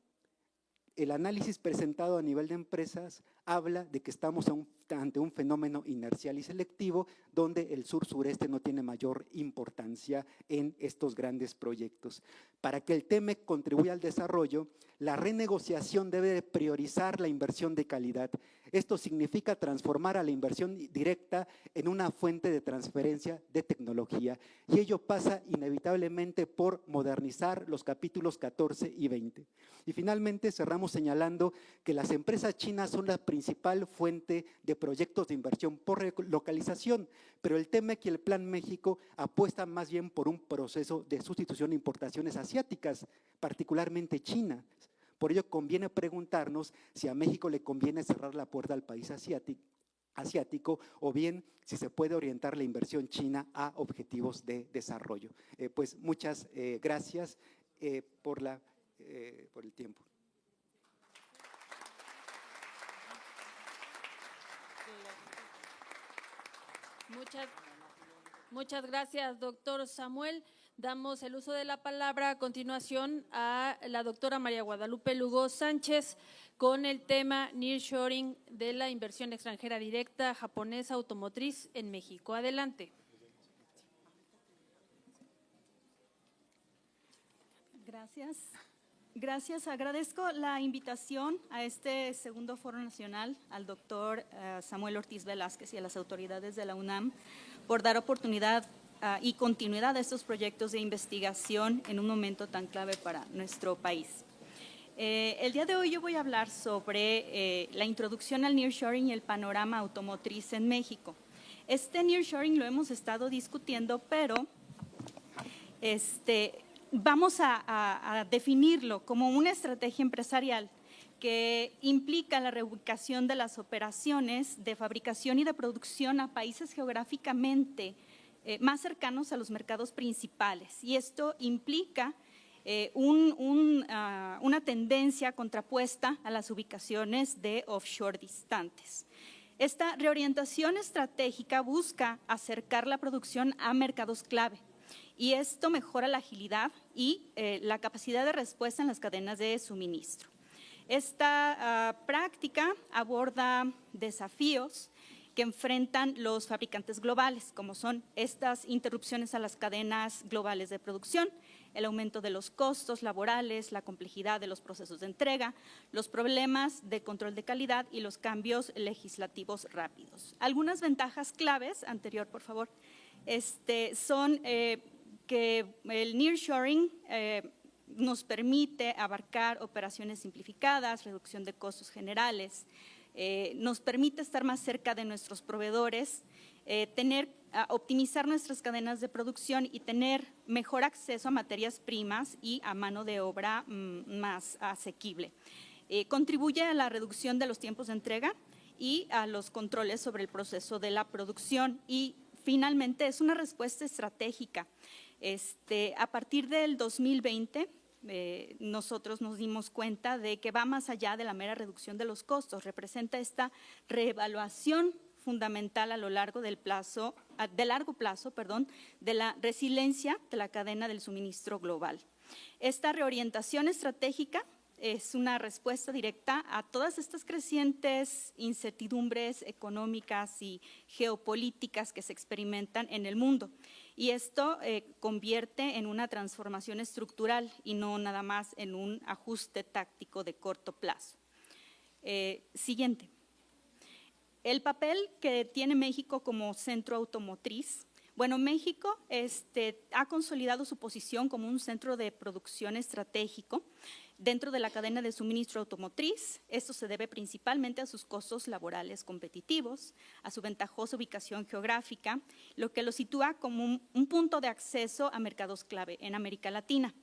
el análisis presentado a nivel de empresas habla de que estamos ante un fenómeno inercial y selectivo donde el sur-sureste no tiene mayor importancia en estos grandes proyectos. Para que el TEMEC contribuya al desarrollo, la renegociación debe priorizar la inversión de calidad. Esto significa transformar a la inversión directa en una fuente de transferencia de tecnología y ello pasa inevitablemente por modernizar los capítulos 14 y 20. Y finalmente cerramos señalando que las empresas chinas son la principal fuente de proyectos de inversión por localización, pero el TEMEC y el Plan México apuestan más bien por un proceso de sustitución de importaciones asiáticas, particularmente China. Por ello conviene preguntarnos si a México le conviene cerrar la puerta al país asiático o bien si se puede orientar la inversión china a objetivos de desarrollo. Pues muchas gracias por el tiempo. Muchas gracias, doctor Samuel. Damos el uso de la palabra a continuación a la doctora María Guadalupe Lugo Sánchez con el tema Nearshoring de la inversión extranjera directa japonesa automotriz en México. Adelante. Gracias. Gracias. Agradezco la invitación a este segundo Foro Nacional al doctor Samuel Ortiz Velázquez y a las autoridades de la UNAM por dar oportunidad y continuidad a estos proyectos de investigación en un momento tan clave para nuestro país. El día de hoy yo voy a hablar sobre la introducción al nearshoring y el panorama automotriz en México. Este nearshoring lo hemos estado discutiendo, pero vamos a definirlo como una estrategia empresarial que implica la reubicación de las operaciones de fabricación y de producción a países geográficamente más cercanos a los mercados principales. Y esto implica una tendencia contrapuesta a las ubicaciones de offshore distantes. Esta reorientación estratégica busca acercar la producción a mercados clave. Y esto mejora la agilidad y la capacidad de respuesta en las cadenas de suministro. Esta práctica aborda desafíos que enfrentan los fabricantes globales, como son estas interrupciones a las cadenas globales de producción, el aumento de los costos laborales, la complejidad de los procesos de entrega, los problemas de control de calidad y los cambios legislativos rápidos. Algunas ventajas claves, anterior por favor, son que el nearshoring nos permite abarcar operaciones simplificadas, reducción de costos generales, nos permite estar más cerca de nuestros proveedores, optimizar nuestras cadenas de producción y tener mejor acceso a materias primas y a mano de obra más asequible. Contribuye a la reducción de los tiempos de entrega y a los controles sobre el proceso de la producción y finalmente es una respuesta estratégica. A partir del 2020, nosotros nos dimos cuenta de que va más allá de la mera reducción de los costos, representa esta reevaluación fundamental a lo largo de largo plazo, de la resiliencia de la cadena del suministro global. Esta reorientación estratégica es una respuesta directa a todas estas crecientes incertidumbres económicas y geopolíticas que se experimentan en el mundo. Y esto convierte en una transformación estructural y no nada más en un ajuste táctico de corto plazo. Siguiente. El papel que tiene México como centro automotriz. Bueno, México ha consolidado su posición como un centro de producción estratégico dentro de la cadena de suministro automotriz. Esto se debe principalmente a sus costos laborales competitivos, a su ventajosa ubicación geográfica, lo que lo sitúa como un punto de acceso a mercados clave en América Latina.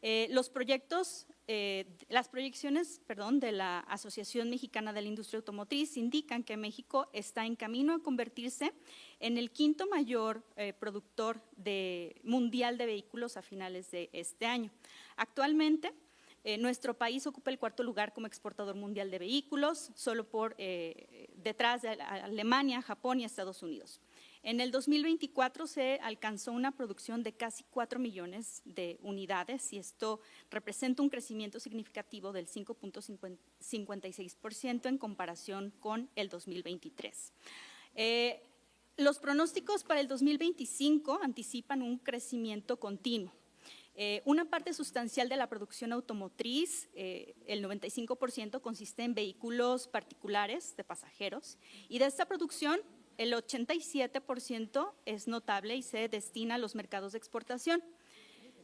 Las proyecciones de la Asociación Mexicana de la Industria Automotriz indican que México está en camino a convertirse en el quinto mayor productor mundial de vehículos a finales de este año. Actualmente, nuestro país ocupa el cuarto lugar como exportador mundial de vehículos, solo detrás de Alemania, Japón y Estados Unidos. En el 2024 se alcanzó una producción de casi 4 millones de unidades y esto representa un crecimiento significativo del 5.56% en comparación con el 2023. Los pronósticos para el 2025 anticipan un crecimiento continuo. Una parte sustancial de la producción automotriz, el 95%, consiste en vehículos particulares de pasajeros y de esta producción el 87% es notable y se destina a los mercados de exportación.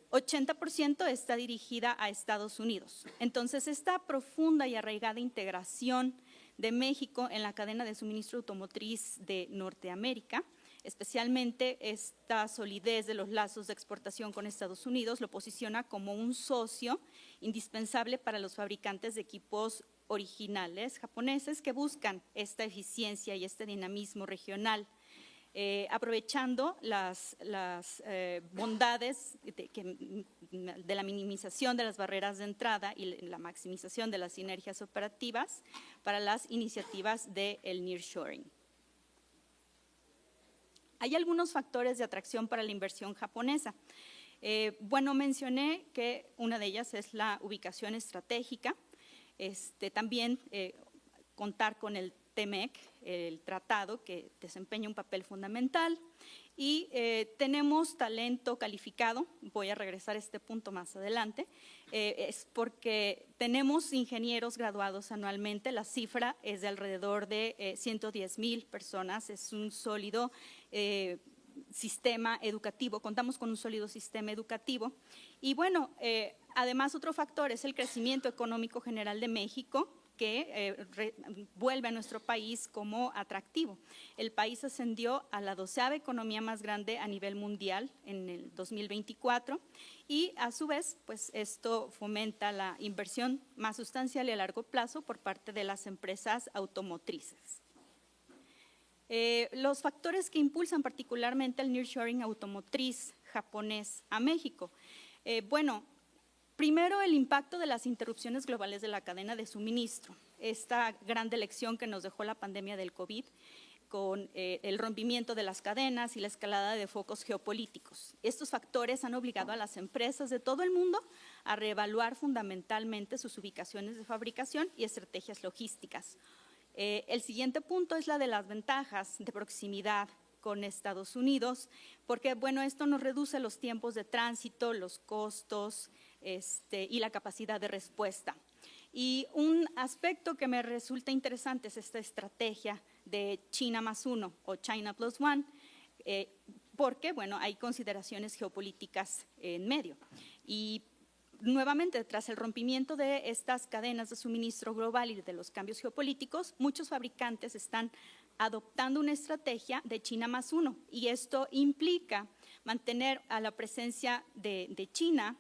80% está dirigida a Estados Unidos. Entonces, esta profunda y arraigada integración de México en la cadena de suministro automotriz de Norteamérica, especialmente esta solidez de los lazos de exportación con Estados Unidos, lo posiciona como un socio indispensable para los fabricantes de equipos originales japoneses que buscan esta eficiencia y este dinamismo regional, aprovechando las bondades de la minimización de las barreras de entrada y la maximización de las sinergias operativas para las iniciativas del nearshoring. Hay algunos factores de atracción para la inversión japonesa. Bueno, mencioné que una de ellas es la ubicación estratégica. También contar con el TEMEC, el tratado que desempeña un papel fundamental y tenemos talento calificado, voy a regresar a este punto más adelante, es porque tenemos ingenieros graduados anualmente, la cifra es de alrededor de 110,000 personas, es un sólido sistema educativo, contamos con un sólido sistema educativo y bueno, además otro factor es el crecimiento económico general de México que vuelve a nuestro país como atractivo. El país ascendió a la 12ª economía más grande a nivel mundial en el 2024 y a su vez, pues esto fomenta la inversión más sustancial y a largo plazo por parte de las empresas automotrices. Los factores que impulsan particularmente el nearshoring automotriz japonés a México. Bueno, primero, el impacto de las interrupciones globales de la cadena de suministro. Esta gran lección que nos dejó la pandemia del COVID con el rompimiento de las cadenas y la escalada de focos geopolíticos. Estos factores han obligado a las empresas de todo el mundo a reevaluar fundamentalmente sus ubicaciones de fabricación y estrategias logísticas. El siguiente punto es la de las ventajas de proximidad con Estados Unidos, porque bueno, esto nos reduce los tiempos de tránsito, los costos y la capacidad de respuesta. Y un aspecto que me resulta interesante es esta estrategia de China más uno o China plus one, porque bueno, hay consideraciones geopolíticas en medio. Y nuevamente, tras el rompimiento de estas cadenas de suministro global y de los cambios geopolíticos, muchos fabricantes están adoptando una estrategia de China más uno y esto implica mantener a la presencia de China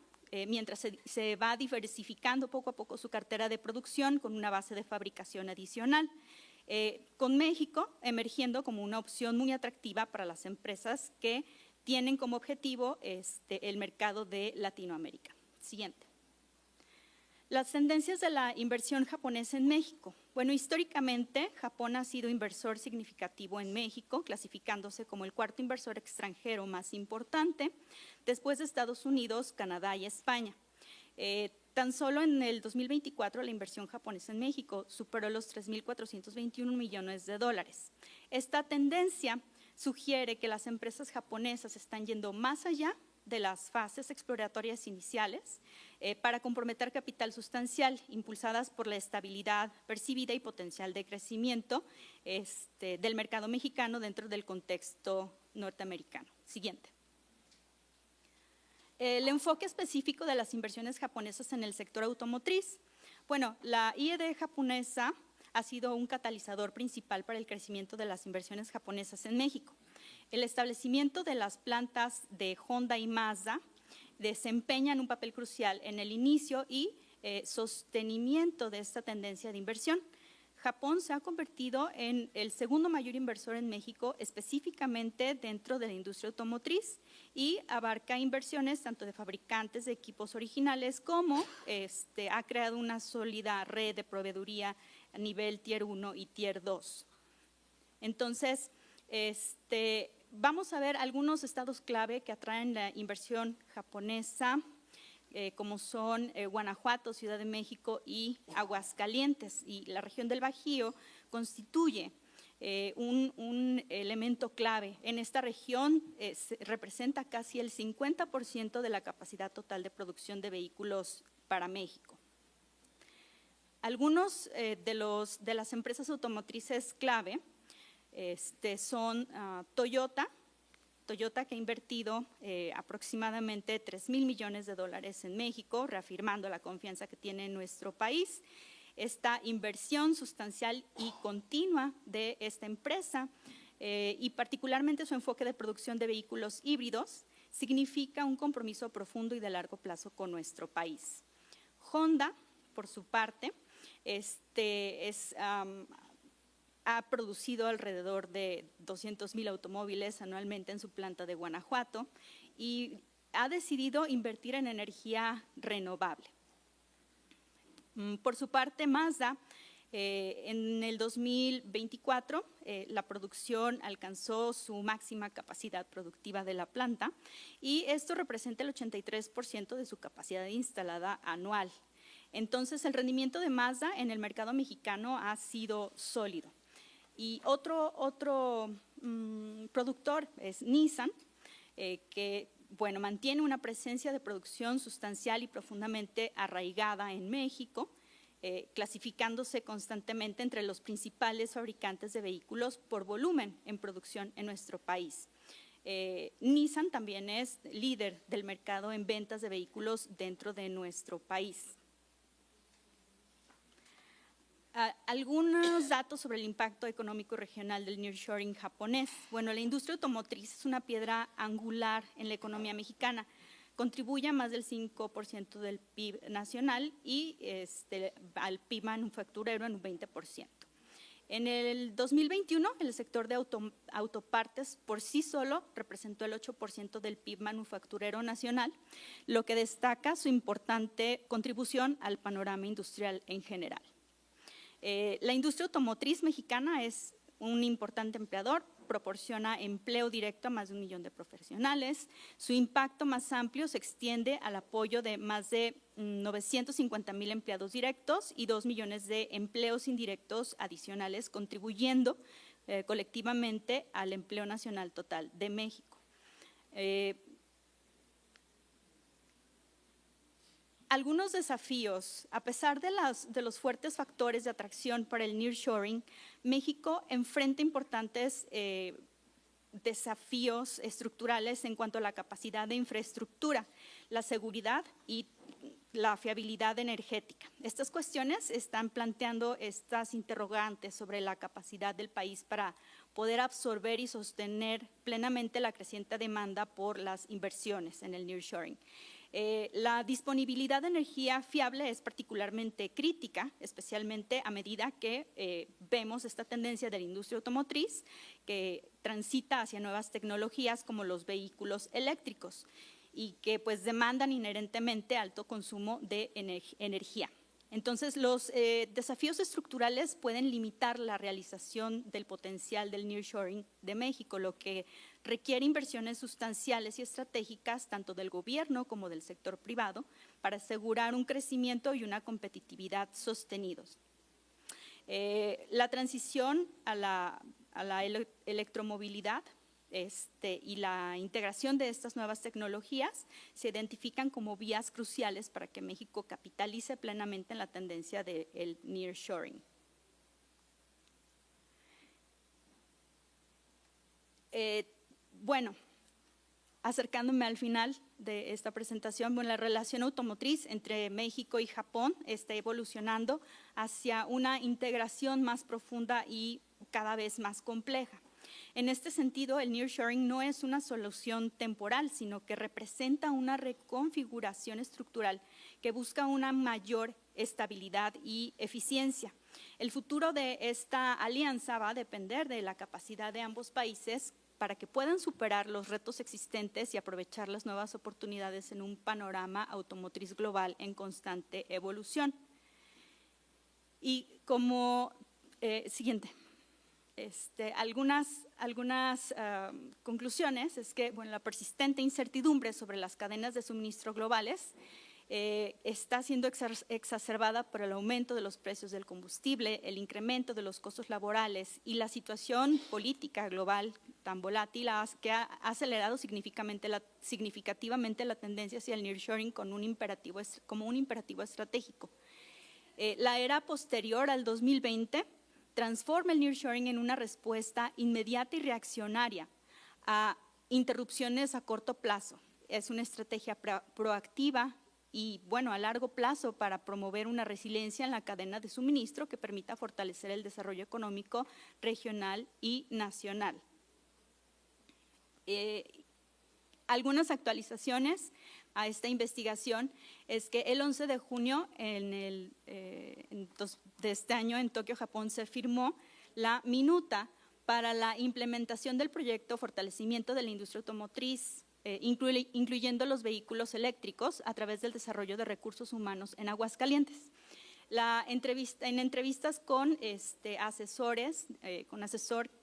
mientras se va diversificando poco a poco su cartera de producción con una base de fabricación adicional. Con México emergiendo como una opción muy atractiva para las empresas que tienen como objetivo el mercado de Latinoamérica. Siguiente. Las tendencias de la inversión japonesa en México. Bueno, históricamente Japón ha sido inversor significativo en México, clasificándose como el cuarto inversor extranjero más importante, después de Estados Unidos, Canadá y España. Tan solo en el 2024 la inversión japonesa en México superó los 3.421 millones de dólares. Esta tendencia sugiere que las empresas japonesas están yendo más allá de las fases exploratorias iniciales para comprometer capital sustancial impulsadas por la estabilidad percibida y potencial de crecimiento del mercado mexicano dentro del contexto norteamericano. Siguiente. El enfoque específico de las inversiones japonesas en el sector automotriz. Bueno, la IED japonesa ha sido un catalizador principal para el crecimiento de las inversiones japonesas en México. El establecimiento de las plantas de Honda y Mazda desempeñan un papel crucial en el inicio y sostenimiento de esta tendencia de inversión. Japón se ha convertido en el segundo mayor inversor en México, específicamente dentro de la industria automotriz y abarca inversiones tanto de fabricantes de equipos originales como ha creado una sólida red de proveeduría a nivel Tier 1 y Tier 2. Entonces, Vamos a ver algunos estados clave que atraen la inversión japonesa, como son Guanajuato, Ciudad de México y Aguascalientes. Y la región del Bajío constituye un elemento clave. En esta región representa casi el 50% de la capacidad total de producción de vehículos para México. Algunos de las empresas automotrices clave son Toyota que ha invertido aproximadamente $3,000 millones en México, reafirmando la confianza que tiene en nuestro país. Esta inversión sustancial y continua de esta empresa y particularmente su enfoque de producción de vehículos híbridos significa un compromiso profundo y de largo plazo con nuestro país. Honda, por su parte, ha producido alrededor de 200,000 automóviles anualmente en su planta de Guanajuato y ha decidido invertir en energía renovable. Por su parte, Mazda, en el 2024, la producción alcanzó su máxima capacidad productiva de la planta y esto representa el 83% de su capacidad instalada anual. Entonces, el rendimiento de Mazda en el mercado mexicano ha sido sólido. Y otro productor es Nissan, que mantiene una presencia de producción sustancial y profundamente arraigada en México, clasificándose constantemente entre los principales fabricantes de vehículos por volumen en producción en nuestro país. Nissan también es líder del mercado en ventas de vehículos dentro de nuestro país. Algunos datos sobre el impacto económico regional del nearshoring japonés. Bueno, la industria automotriz es una piedra angular en la economía mexicana. Contribuye a más del 5% del PIB nacional y al PIB manufacturero en un 20%. En el 2021, el sector de autopartes por sí solo representó el 8% del PIB manufacturero nacional, lo que destaca su importante contribución al panorama industrial en general. La industria automotriz mexicana es un importante empleador, proporciona empleo directo a más de 1 millón de profesionales. Su impacto más amplio se extiende al apoyo de más de 950,000 empleados directos y 2 millones de empleos indirectos adicionales, contribuyendo colectivamente al empleo nacional total de México. Algunos desafíos, a pesar de los fuertes factores de atracción para el nearshoring, México enfrenta importantes desafíos estructurales en cuanto a la capacidad de infraestructura, la seguridad y la fiabilidad energética. Estas cuestiones están planteando estas interrogantes sobre la capacidad del país para poder absorber y sostener plenamente la creciente demanda por las inversiones en el nearshoring. La disponibilidad de energía fiable es particularmente crítica, especialmente a medida que vemos esta tendencia de la industria automotriz que transita hacia nuevas tecnologías como los vehículos eléctricos y que demandan inherentemente alto consumo de energía. Entonces, los desafíos estructurales pueden limitar la realización del potencial del nearshoring de México, lo que requiere inversiones sustanciales y estratégicas tanto del gobierno como del sector privado para asegurar un crecimiento y una competitividad sostenidos. La transición a la electromovilidad y la integración de estas nuevas tecnologías se identifican como vías cruciales para que México capitalice plenamente en la tendencia del nearshoring. Acercándome al final de esta presentación, la relación automotriz entre México y Japón está evolucionando hacia una integración más profunda y cada vez más compleja. En este sentido, el nearshoring no es una solución temporal, sino que representa una reconfiguración estructural que busca una mayor estabilidad y eficiencia. El futuro de esta alianza va a depender de la capacidad de ambos países para que puedan superar los retos existentes y aprovechar las nuevas oportunidades en un panorama automotriz global en constante evolución. Y como siguiente. algunas conclusiones es que, bueno, la persistente incertidumbre sobre las cadenas de suministro globales está siendo exacerbada por el aumento de los precios del combustible, el incremento de los costos laborales y la situación política global tan volátil que ha acelerado significativamente la tendencia hacia el nearshoring como un imperativo estratégico. La era posterior al 2020 transforma el nearshoring en una respuesta inmediata y reaccionaria a interrupciones a corto plazo. Es una estrategia proactiva y, bueno, a largo plazo para promover una resiliencia en la cadena de suministro que permita fortalecer el desarrollo económico regional y nacional. Algunas actualizaciones a esta investigación es que el 11 de junio de este año en Tokio, Japón, se firmó la minuta para la implementación del proyecto Fortalecimiento de la Industria Automotriz, incluyendo los vehículos eléctricos a través del desarrollo de recursos humanos en Aguascalientes. En entrevistas con asesores,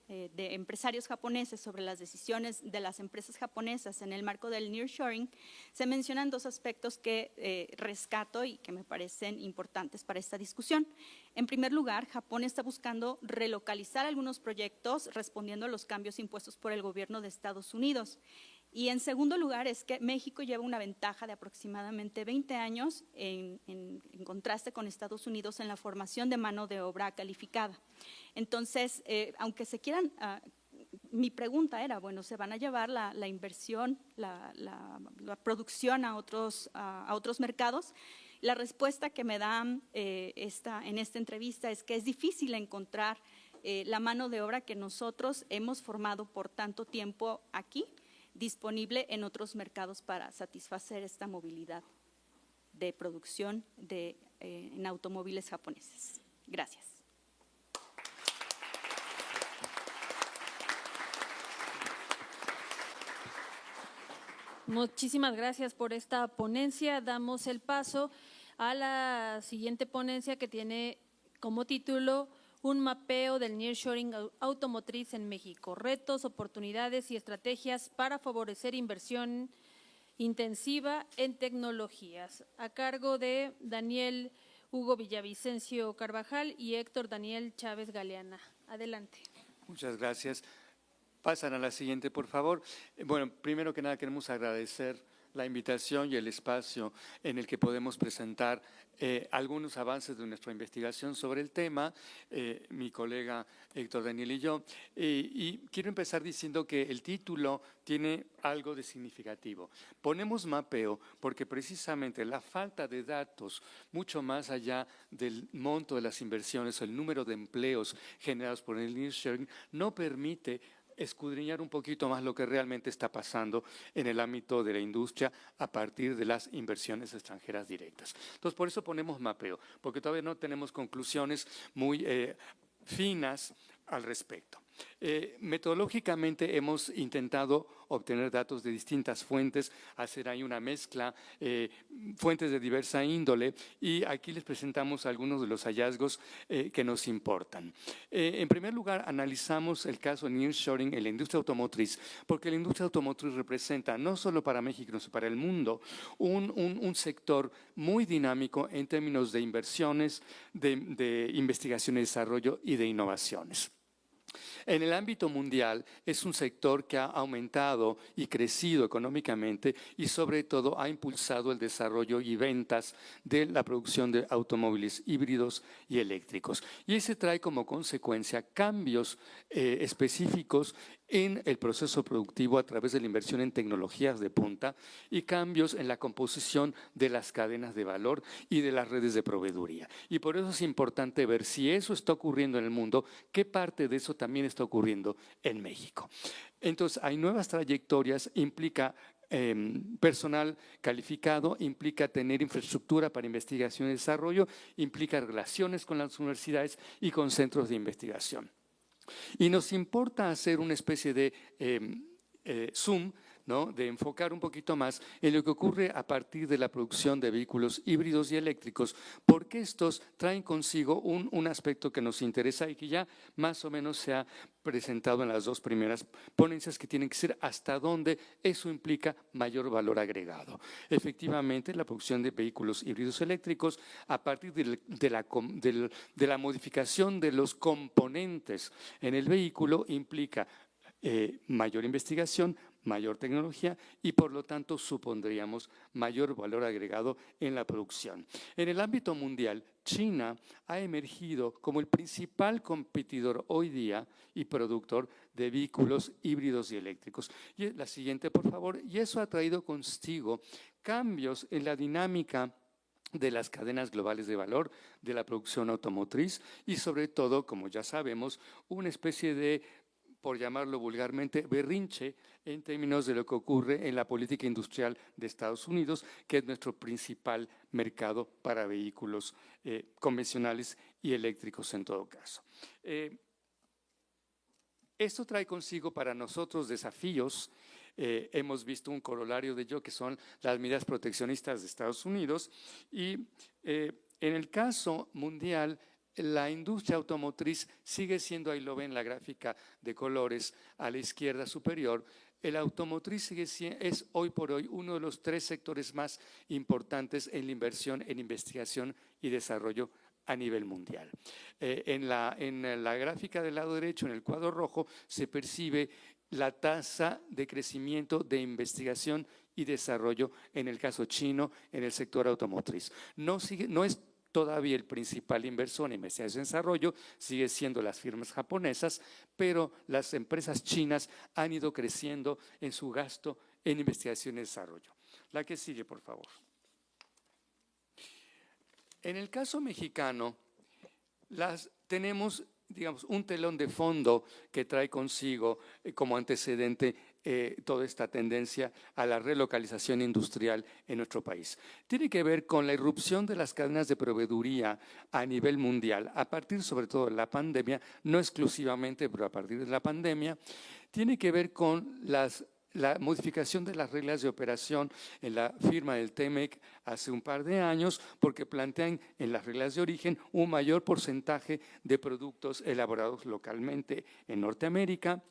de empresarios japoneses sobre las decisiones de las empresas japonesas en el marco del nearshoring, se mencionan dos aspectos que rescato y que me parecen importantes para esta discusión. En primer lugar, Japón está buscando relocalizar algunos proyectos respondiendo a los cambios impuestos por el gobierno de Estados Unidos. Y en segundo lugar es que México lleva una ventaja de aproximadamente 20 años en contraste con Estados Unidos en la formación de mano de obra calificada. Entonces, aunque se quieran, mi pregunta era, bueno, ¿se van a llevar la inversión, la producción a otros mercados? La respuesta que me dan en esta entrevista es que es difícil encontrar la mano de obra que nosotros hemos formado por tanto tiempo aquí, disponible en otros mercados para satisfacer esta movilidad de producción en automóviles japoneses. Gracias. Muchísimas gracias por esta ponencia. Damos el paso a la siguiente ponencia que tiene como título un mapeo del nearshoring automotriz en México, retos, oportunidades y estrategias para favorecer inversión intensiva en tecnologías, a cargo de Daniel Hugo Villavicencio Carvajal y Héctor Daniel Chávez Galeana. Adelante. Muchas gracias. Pasan a la siguiente, por favor. Bueno, primero que nada queremos agradecer la invitación y el espacio en el que podemos presentar algunos avances de nuestra investigación sobre el tema, mi colega Héctor Daniel y yo. Y quiero empezar diciendo que el título tiene algo de significativo. Ponemos mapeo porque precisamente la falta de datos, mucho más allá del monto de las inversiones o el número de empleos generados por el nearshoring, no permite escudriñar un poquito más lo que realmente está pasando en el ámbito de la industria a partir de las inversiones extranjeras directas. Entonces, por eso ponemos mapeo, porque todavía no tenemos conclusiones muy finas al respecto. Metodológicamente hemos intentado obtener datos de distintas fuentes, hacer ahí una mezcla, fuentes de diversa índole, y aquí les presentamos algunos de los hallazgos que nos importan. En primer lugar, analizamos el caso de nearshoring en la industria automotriz, porque la industria automotriz representa no solo para México, sino para el mundo, un sector muy dinámico en términos de inversiones, de investigación y desarrollo y de innovaciones. En el ámbito mundial es un sector que ha aumentado y crecido económicamente y sobre todo ha impulsado el desarrollo y ventas de la producción de automóviles híbridos y eléctricos. Y ese trae como consecuencia cambios específicos en el proceso productivo a través de la inversión en tecnologías de punta y cambios en la composición de las cadenas de valor y de las redes de proveeduría. Y por eso es importante ver si eso está ocurriendo en el mundo, qué parte de eso también está ocurriendo en México. Entonces, hay nuevas trayectorias, implica personal calificado, implica tener infraestructura para investigación y desarrollo, implica relaciones con las universidades y con centros de investigación. Y nos importa hacer una especie de zoom ¿no?, de enfocar un poquito más en lo que ocurre a partir de la producción de vehículos híbridos y eléctricos, porque estos traen consigo un aspecto que nos interesa y que ya más o menos se ha presentado en las dos primeras ponencias, que tienen que ser hasta dónde eso implica mayor valor agregado. Efectivamente, la producción de vehículos híbridos eléctricos, a partir de la modificación de los componentes en el vehículo, implica mayor investigación, mayor tecnología y por lo tanto supondríamos mayor valor agregado en la producción. En el ámbito mundial, China ha emergido como el principal competidor hoy día y productor de vehículos híbridos y eléctricos. Y la siguiente, por favor. Y eso ha traído consigo cambios en la dinámica de las cadenas globales de valor de la producción automotriz y sobre todo, como ya sabemos, una especie de, por llamarlo vulgarmente, berrinche en términos de lo que ocurre en la política industrial de Estados Unidos, que es nuestro principal mercado para vehículos convencionales y eléctricos en todo caso. Esto trae consigo para nosotros desafíos. Hemos visto un corolario de ello, que son las medidas proteccionistas de Estados Unidos, y en el caso mundial, la industria automotriz sigue siendo, ahí lo ven en la gráfica de colores a la izquierda superior, el automotriz es hoy por hoy uno de los 3 sectores más importantes en la inversión en investigación y desarrollo a nivel mundial. En la gráfica del lado derecho, en el cuadro rojo, se percibe la tasa de crecimiento de investigación y desarrollo en el caso chino en el sector automotriz. No es todavía el principal inversor en investigación y desarrollo, sigue siendo las firmas japonesas, pero las empresas chinas han ido creciendo en su gasto en investigación y desarrollo. La que sigue, por favor. En el caso mexicano, tenemos, digamos, un telón de fondo que trae consigo como antecedente toda esta tendencia a la relocalización industrial en nuestro país. Tiene que ver con la irrupción de las cadenas de proveeduría a nivel mundial, a partir sobre todo de la pandemia, no exclusivamente, pero a partir de la pandemia. Tiene que ver con la modificación de las reglas de operación en la firma del TEMEC hace un par de años, porque plantean en las reglas de origen un mayor porcentaje de productos elaborados localmente en Norteamérica.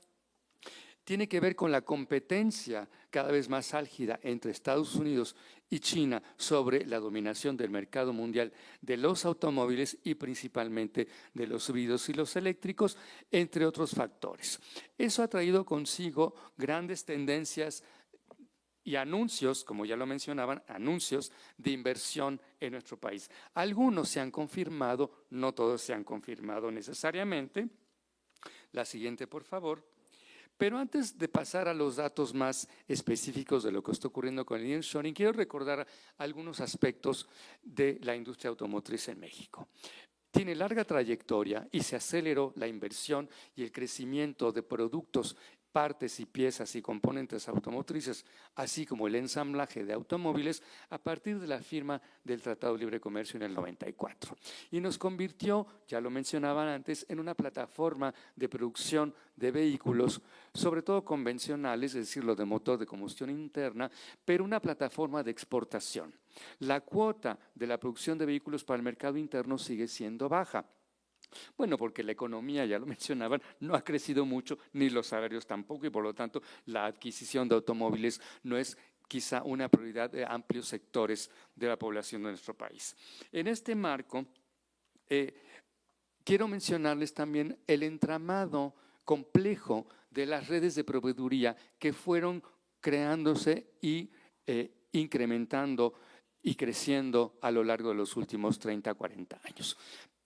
Tiene que ver con la competencia cada vez más álgida entre Estados Unidos y China sobre la dominación del mercado mundial de los automóviles y principalmente de los híbridos y los eléctricos, entre otros factores. Eso ha traído consigo grandes tendencias y anuncios, como ya lo mencionaban, anuncios de inversión en nuestro país. Algunos se han confirmado, no todos se han confirmado necesariamente. La siguiente, por favor. Pero antes de pasar a los datos más específicos de lo que está ocurriendo con el nearshoring, quiero recordar algunos aspectos de la industria automotriz en México. Tiene larga trayectoria y se aceleró la inversión y el crecimiento de productos, partes y piezas y componentes automotrices, así como el ensamblaje de automóviles a partir de la firma del Tratado de Libre Comercio en el 94. Y nos convirtió, ya lo mencionaban antes, en una plataforma de producción de vehículos, sobre todo convencionales, es decir, lo de motor de combustión interna, pero una plataforma de exportación. La cuota de la producción de vehículos para el mercado interno sigue siendo baja. Bueno, porque la economía, ya lo mencionaban, no ha crecido mucho, ni los salarios tampoco, y por lo tanto la adquisición de automóviles no es quizá una prioridad de amplios sectores de la población de nuestro país. En este marco, quiero mencionarles también el entramado complejo de las redes de proveeduría que fueron creándose y incrementando y creciendo a lo largo de los últimos 30, 40 años.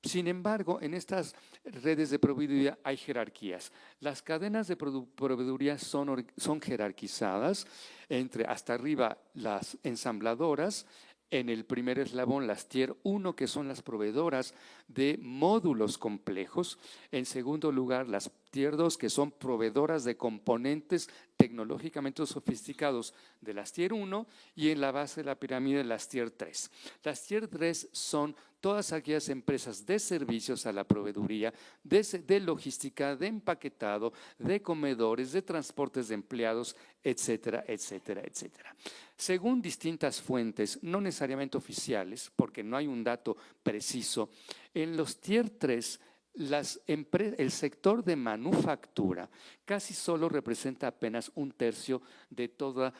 Sin embargo, en estas redes de proveeduría hay jerarquías. Las cadenas de proveeduría son jerarquizadas entre hasta arriba las ensambladoras, en el primer eslabón las Tier 1, que son las proveedoras de módulos complejos. En segundo lugar, las Tier 2, que son proveedoras de componentes tecnológicamente sofisticados de las Tier 1, y en la base de la pirámide las Tier 3. Las Tier 3 son todas aquellas empresas de servicios a la proveeduría, de logística, de empaquetado, de comedores, de transportes de empleados, etcétera, etcétera, etcétera. Según distintas fuentes, no necesariamente oficiales, porque no hay un dato preciso, en los Tier 3 el sector de manufactura casi solo representa apenas 1/3 de toda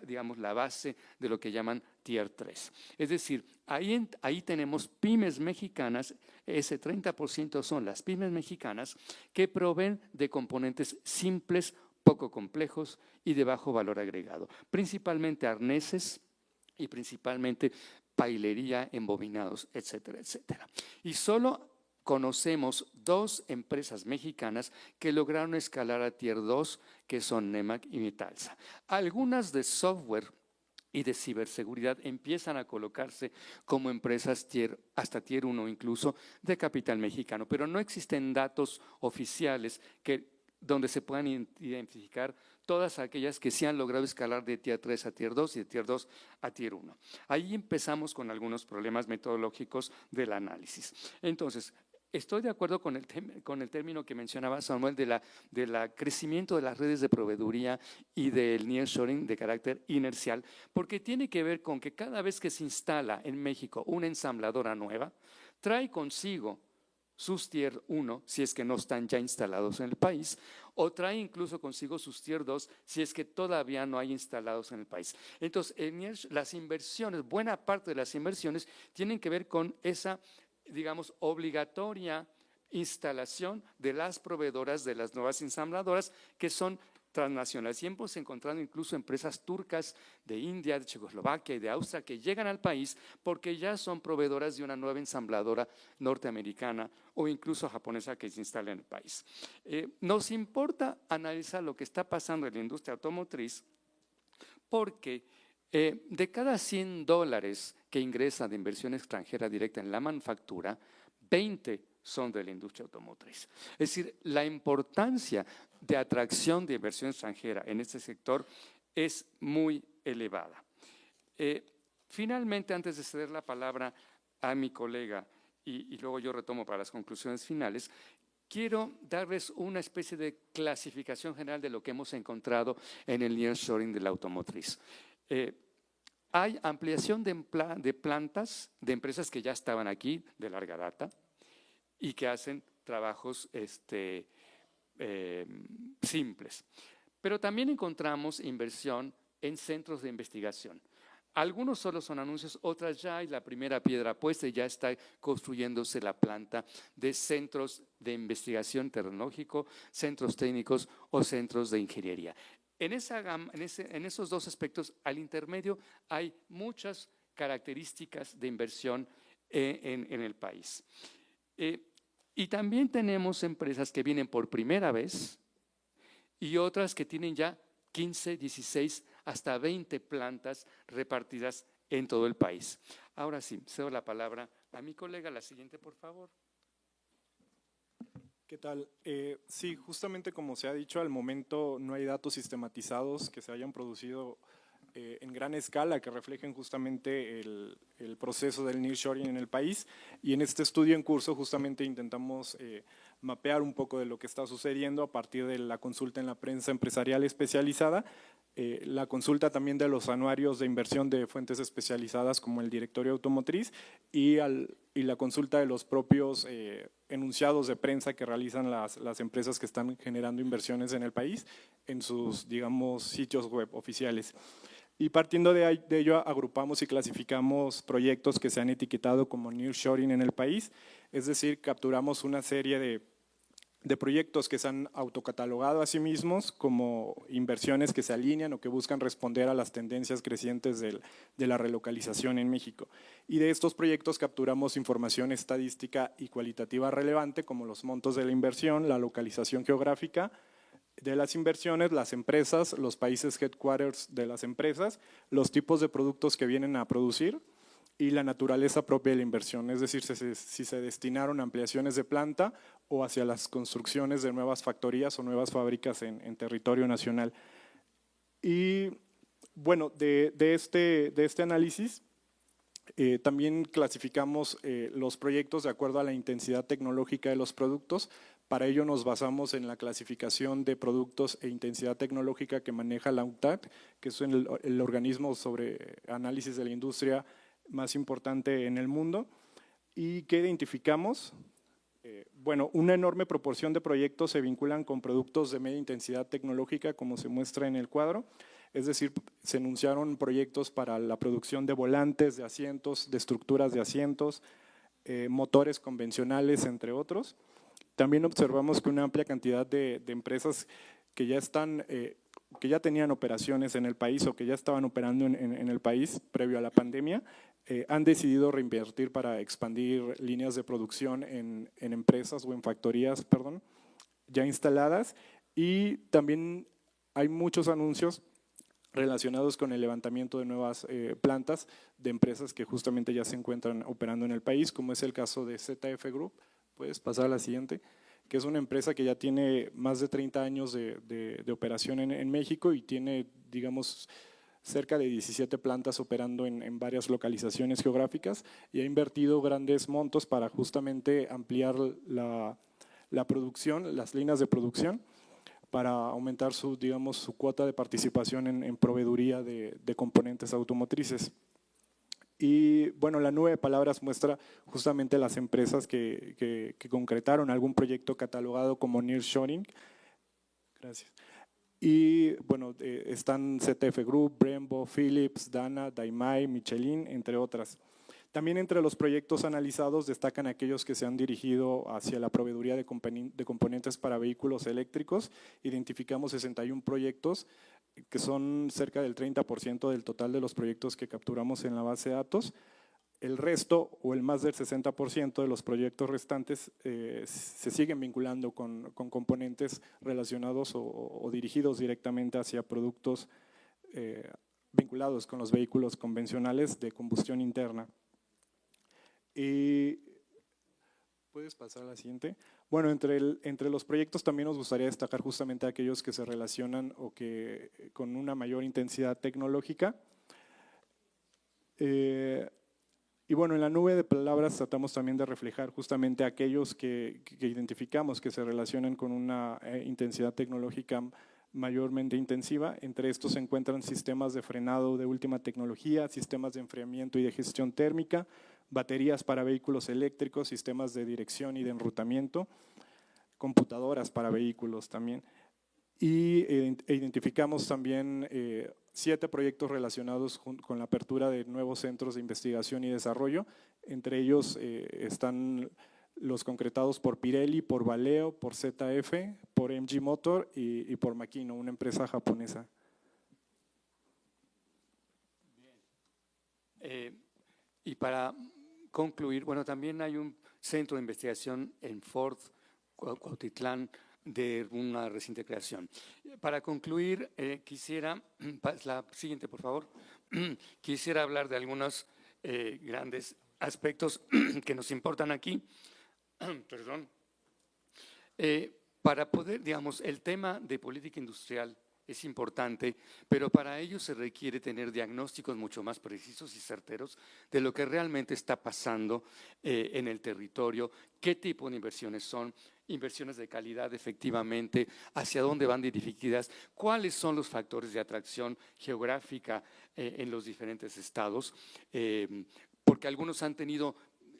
digamos, la base de lo que llaman Tier 3. Es decir, ahí tenemos pymes mexicanas, ese 30% son las pymes mexicanas que proveen de componentes simples, poco complejos y de bajo valor agregado, principalmente arneses y principalmente pailería, embobinados, etcétera, etcétera. Y solo conocemos 2 empresas mexicanas que lograron escalar a Tier 2, que son Nemak y Metalsa. Algunas de software y de ciberseguridad empiezan a colocarse como empresas hasta Tier 1 incluso de capital mexicano, pero no existen datos oficiales donde se puedan identificar todas aquellas que sí han logrado escalar de Tier 3 a Tier 2 y de Tier 2 a Tier 1. Ahí empezamos con algunos problemas metodológicos del análisis. Entonces, estoy de acuerdo con el término que mencionaba Samuel del crecimiento de las redes de proveeduría y del nearshoring de carácter inercial, porque tiene que ver con que cada vez que se instala en México una ensambladora nueva, trae consigo sus Tier 1, si es que no están ya instalados en el país, o trae incluso consigo sus Tier 2, si es que todavía no hay instalados en el país. Entonces, las inversiones, buena parte de las inversiones tienen que ver con esa, digamos, obligatoria instalación de las proveedoras de las nuevas ensambladoras que son transnacionales. Y hemos encontrado incluso empresas turcas de India, de Checoslovaquia y de Austria que llegan al país porque ya son proveedoras de una nueva ensambladora norteamericana o incluso japonesa que se instala en el país. Nos importa analizar lo que está pasando en la industria automotriz porque de cada $100 que ingresa de inversión extranjera directa en la manufactura, 20 son de la industria automotriz. Es decir, la importancia de atracción de inversión extranjera en este sector es muy elevada. Finalmente, antes de ceder la palabra a mi colega y luego yo retomo para las conclusiones finales, quiero darles una especie de clasificación general de lo que hemos encontrado en el nearshoring de la automotriz. Hay ampliación de plantas de empresas que ya estaban aquí de larga data y que hacen trabajos simples. Pero también encontramos inversión en centros de investigación. Algunos solo son anuncios, otras ya hay la primera piedra puesta y ya está construyéndose la planta de centros de investigación tecnológico, centros técnicos o centros de ingeniería. En esos 2 aspectos, al intermedio, hay muchas características de inversión en el país. Y también tenemos empresas que vienen por primera vez y otras que tienen ya 15, 16, hasta 20 plantas repartidas en todo el país. Ahora sí, cedo la palabra a mi colega. La siguiente, por favor. ¿Qué tal? Sí, justamente como se ha dicho, al momento no hay datos sistematizados que se hayan producido en gran escala que reflejen justamente el proceso del nearshoring en el país, y en este estudio en curso justamente intentamos mapear un poco de lo que está sucediendo a partir de la consulta en la prensa empresarial especializada, la consulta también de los anuarios de inversión de fuentes especializadas como el Directorio Automotriz y la consulta de los propios enunciados de prensa que realizan las empresas que están generando inversiones en el país en sus, digamos, sitios web oficiales. Y partiendo de ello, agrupamos y clasificamos proyectos que se han etiquetado como nearshoring en el país, es decir, capturamos una serie de proyectos que se han autocatalogado a sí mismos como inversiones que se alinean o que buscan responder a las tendencias crecientes de la relocalización en México. Y de estos proyectos capturamos información estadística y cualitativa relevante como los montos de la inversión, la localización geográfica de las inversiones, las empresas, los países headquarters de las empresas, los tipos de productos que vienen a producir y la naturaleza propia de la inversión, es decir, si se destinaron a ampliaciones de planta o hacia las construcciones de nuevas factorías o nuevas fábricas en territorio nacional. Y bueno, de este análisis también clasificamos los proyectos de acuerdo a la intensidad tecnológica de los productos. Para ello nos basamos en la clasificación de productos e intensidad tecnológica que maneja la UNCTAD, que es el organismo sobre análisis de la industria más importante en el mundo. ¿Y qué identificamos? Bueno, una enorme proporción de proyectos se vinculan con productos de media intensidad tecnológica, como se muestra en el cuadro. Es decir, se enunciaron proyectos para la producción de volantes, de asientos, de estructuras de asientos, motores convencionales, entre otros. También observamos que una amplia cantidad de empresas que ya tenían operaciones en el país o que ya estaban operando en el país previo a la pandemia, han decidido reinvertir para expandir líneas de producción en empresas o en factorías, ya instaladas. Y también hay muchos anuncios relacionados con el levantamiento de nuevas plantas de empresas que justamente ya se encuentran operando en el país, como es el caso de ZF Group. Puedes pasar a la siguiente, que es una empresa que ya tiene más de 30 años de operación en México y tiene, digamos, cerca de 17 plantas operando en varias localizaciones geográficas y ha invertido grandes montos para justamente ampliar la producción, las líneas de producción, para aumentar su cuota de participación en proveeduría de componentes automotrices. Y bueno, la nube de palabras muestra justamente las empresas que concretaron algún proyecto catalogado como nearshoring. Gracias. Y bueno, están ZF Group, Brembo, Philips, Dana, Daimai, Michelin, entre otras. También entre los proyectos analizados destacan aquellos que se han dirigido hacia la proveeduría de componentes para vehículos eléctricos. Identificamos 61 proyectos, que son cerca del 30% del total de los proyectos que capturamos en la base de datos. El resto, o el más del 60% de los proyectos restantes, se siguen vinculando con componentes relacionados o dirigidos directamente hacia productos vinculados con los vehículos convencionales de combustión interna. Y ¿puedes pasar a la siguiente? Bueno, entre los proyectos también nos gustaría destacar justamente aquellos que se relacionan o que con una mayor intensidad tecnológica. Y bueno, en la nube de palabras tratamos también de reflejar justamente aquellos que identificamos que se relacionan con una intensidad tecnológica mayormente intensiva. Entre estos se encuentran sistemas de frenado de última tecnología, sistemas de enfriamiento y de gestión térmica, baterías para vehículos eléctricos, sistemas de dirección y de enrutamiento, computadoras para vehículos también. Y identificamos también 7 proyectos relacionados con la apertura de nuevos centros de investigación y desarrollo. Entre ellos están los concretados por Pirelli, por Valeo, por ZF, por MG Motor y por Makino, una empresa japonesa. Y para concluir, bueno, también hay un centro de investigación en Ford, Cuautitlán, de una reciente creación. Para concluir, quisiera, la siguiente por favor, quisiera hablar de algunos grandes aspectos que nos importan aquí. Perdón. Para poder, digamos, el tema de política industrial es importante, pero para ello se requiere tener diagnósticos mucho más precisos y certeros de lo que realmente está pasando en el territorio, qué tipo de inversiones son, inversiones de calidad efectivamente, hacia dónde van dirigidas, cuáles son los factores de atracción geográfica en los diferentes estados, porque algunos han tenido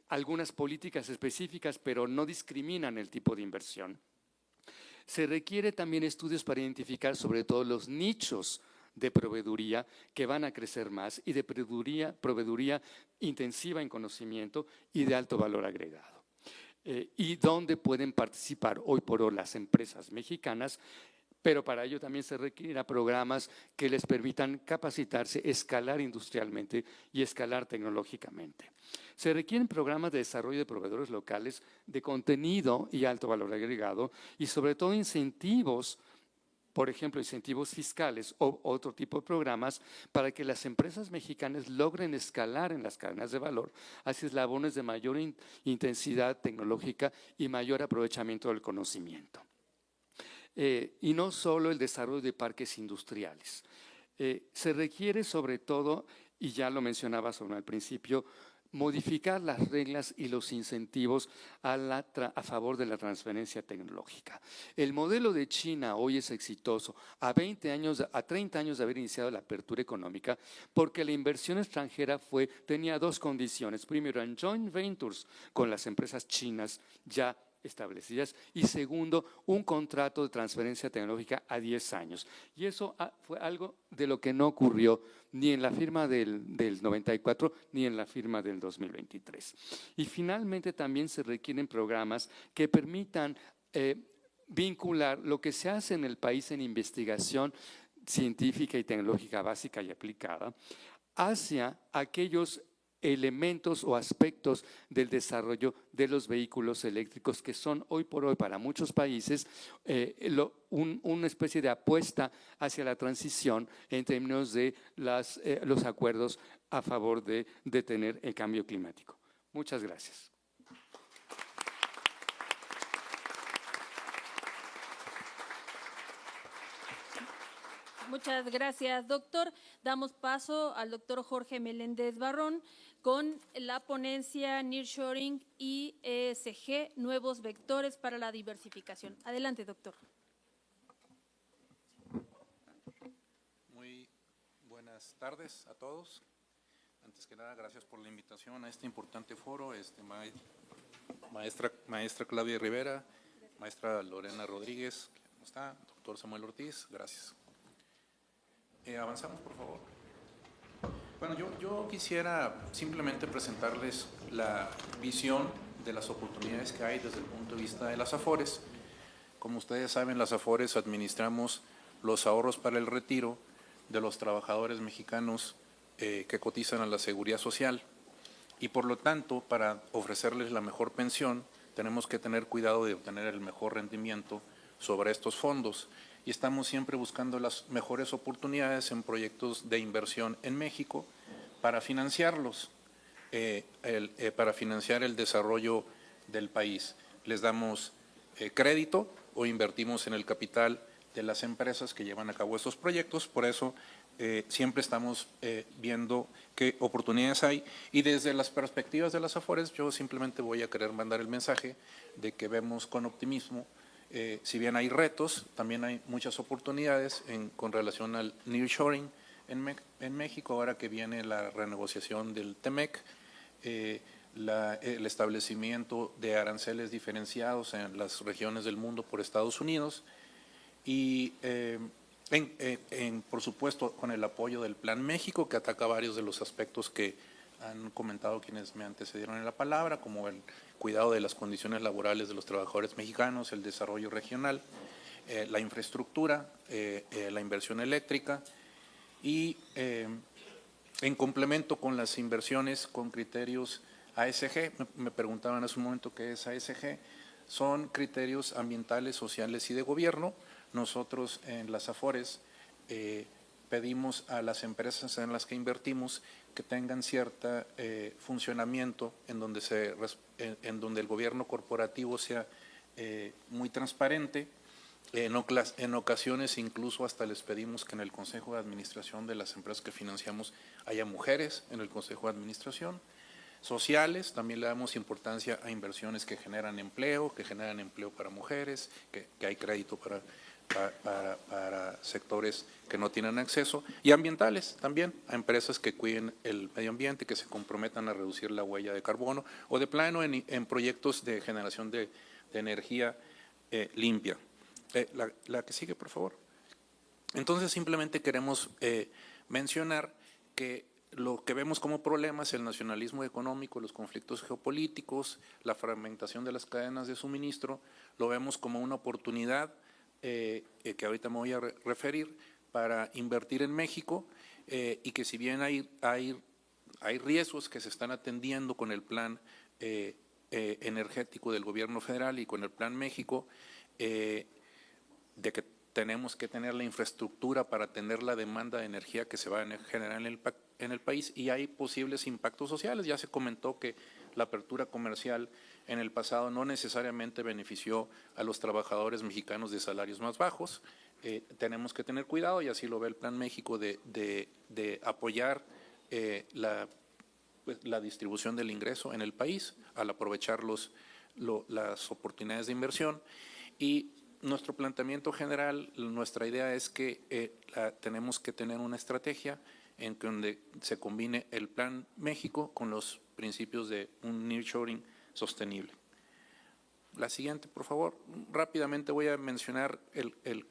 algunas políticas específicas, pero no discriminan el tipo de inversión. Se requiere también estudios para identificar sobre todo los nichos de proveeduría que van a crecer más y de proveeduría intensiva en conocimiento y de alto valor agregado. Y dónde pueden participar hoy por hoy las empresas mexicanas, pero para ello también se requieren programas que les permitan capacitarse, escalar industrialmente y escalar tecnológicamente. Se requieren programas de desarrollo de proveedores locales de contenido y alto valor agregado y sobre todo incentivos por ejemplo, incentivos fiscales o otro tipo de programas para que las empresas mexicanas logren escalar en las cadenas de valor hacia eslabones de mayor intensidad tecnológica y mayor aprovechamiento del conocimiento. Y no solo el desarrollo de parques industriales. Se requiere sobre todo, y ya lo mencionaba sobre al principio, modificar las reglas y los incentivos a favor de la transferencia tecnológica. El modelo de China hoy es exitoso a 30 años de haber iniciado la apertura económica, porque la inversión extranjera tenía dos condiciones. Primero, en joint ventures con las empresas chinas ya establecidas, y segundo, un contrato de transferencia tecnológica a 10 años. Y eso fue algo de lo que no ocurrió ni en la firma del 94 ni en la firma del 2023. Y finalmente también se requieren programas que permitan vincular lo que se hace en el país en investigación científica y tecnológica básica y aplicada hacia aquellos elementos o aspectos del desarrollo de los vehículos eléctricos, que son hoy por hoy para muchos países una especie de apuesta hacia la transición en términos de los acuerdos a favor de detener el cambio climático. Muchas gracias. Muchas gracias, doctor. Damos paso al doctor Jorge Meléndez Barrón con la ponencia Nearshoring y ESG, nuevos vectores para la diversificación. Adelante, doctor. Muy buenas tardes a todos. Antes que nada, gracias por la invitación a este importante foro. Maestra Claudia Rivera, maestra Lorena Rodríguez, ¿cómo está? Doctor Samuel Ortiz, gracias. Avanzamos, por favor. Bueno, yo quisiera simplemente presentarles la visión de las oportunidades que hay desde el punto de vista de las AFORES. Como ustedes saben, las AFORES administramos los ahorros para el retiro de los trabajadores mexicanos que cotizan a la Seguridad Social, y por lo tanto, para ofrecerles la mejor pensión, tenemos que tener cuidado de obtener el mejor rendimiento sobre estos fondos. Y estamos siempre buscando las mejores oportunidades en proyectos de inversión en México para financiarlos, para financiar el desarrollo del país. Les damos crédito o invertimos en el capital de las empresas que llevan a cabo estos proyectos. Por eso siempre estamos viendo qué oportunidades hay, y desde las perspectivas de las AFORES yo simplemente voy a querer mandar el mensaje de que vemos con optimismo. Si bien hay retos, también hay muchas oportunidades con relación al nearshoring en México, ahora que viene la renegociación del TEMEC, el establecimiento de aranceles diferenciados en las regiones del mundo por Estados Unidos y, por supuesto, con el apoyo del Plan México, que ataca varios de los aspectos que han comentado quienes me antecedieron en la palabra, como el cuidado de las condiciones laborales de los trabajadores mexicanos, el desarrollo regional, la infraestructura, la inversión eléctrica y en complemento con las inversiones con criterios ASG. Me preguntaban hace un momento qué es ASG. Son criterios ambientales, sociales y de gobierno. Nosotros en las AFORES pedimos a las empresas en las que invertimos que tengan cierto funcionamiento en donde el gobierno corporativo sea muy transparente. En ocasiones incluso hasta les pedimos que en el Consejo de Administración de las empresas que financiamos haya mujeres en el Consejo de Administración. Sociales, también le damos importancia a inversiones que generan empleo para mujeres, que hay crédito para sectores que no tienen acceso, y ambientales también, a empresas que cuiden el medio ambiente, que se comprometan a reducir la huella de carbono, o de plano en proyectos de generación de energía limpia. La que sigue, por favor. Entonces, simplemente queremos mencionar que lo que vemos como problemas, el nacionalismo económico, los conflictos geopolíticos, la fragmentación de las cadenas de suministro, lo vemos como una oportunidad que ahorita me voy a referir, para invertir en México, y que si bien hay riesgos que se están atendiendo con el plan energético del gobierno federal y con el Plan México, de que tenemos que tener la infraestructura para atender la demanda de energía que se va a generar en el país, y hay posibles impactos sociales. Ya se comentó que la apertura comercial en el pasado no necesariamente benefició a los trabajadores mexicanos de salarios más bajos. Tenemos que tener cuidado, y así lo ve el Plan México, de apoyar la distribución del ingreso en el país al aprovechar las oportunidades de inversión. Y nuestro planteamiento general, nuestra idea es que tenemos que tener una estrategia en donde se combine el Plan México con los principios de un nearshoring sostenible. La siguiente, por favor. Rápidamente voy a mencionar el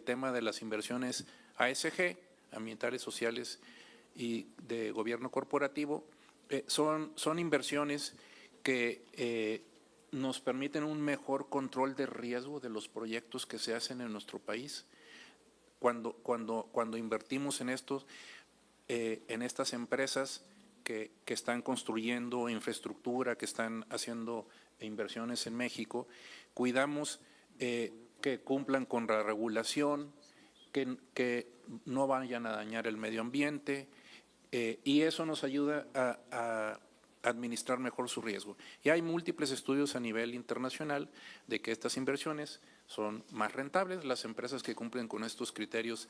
tema de las inversiones ASG, ambientales, sociales y de gobierno corporativo. Son inversiones que nos permiten un mejor control de riesgo de los proyectos que se hacen en nuestro país. Cuando invertimos en estas empresas que están construyendo infraestructura, que están haciendo inversiones en México, cuidamos que cumplan con la regulación, que no vayan a dañar el medio ambiente, y eso nos ayuda a administrar mejor su riesgo. Y hay múltiples estudios a nivel internacional de que estas inversiones son más rentables. Las empresas que cumplen con estos criterios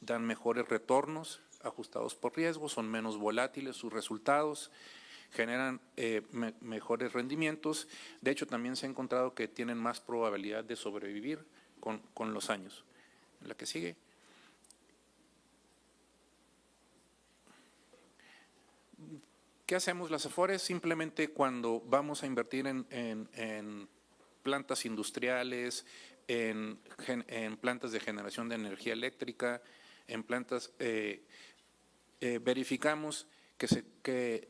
dan mejores retornos ajustados por riesgo, son menos volátiles sus resultados, generan mejores rendimientos. De hecho, también se ha encontrado que tienen más probabilidad de sobrevivir con los años. La que sigue. ¿Qué hacemos las Afores? Simplemente cuando vamos a invertir en plantas industriales, en plantas de generación de energía eléctrica, en plantas, verificamos que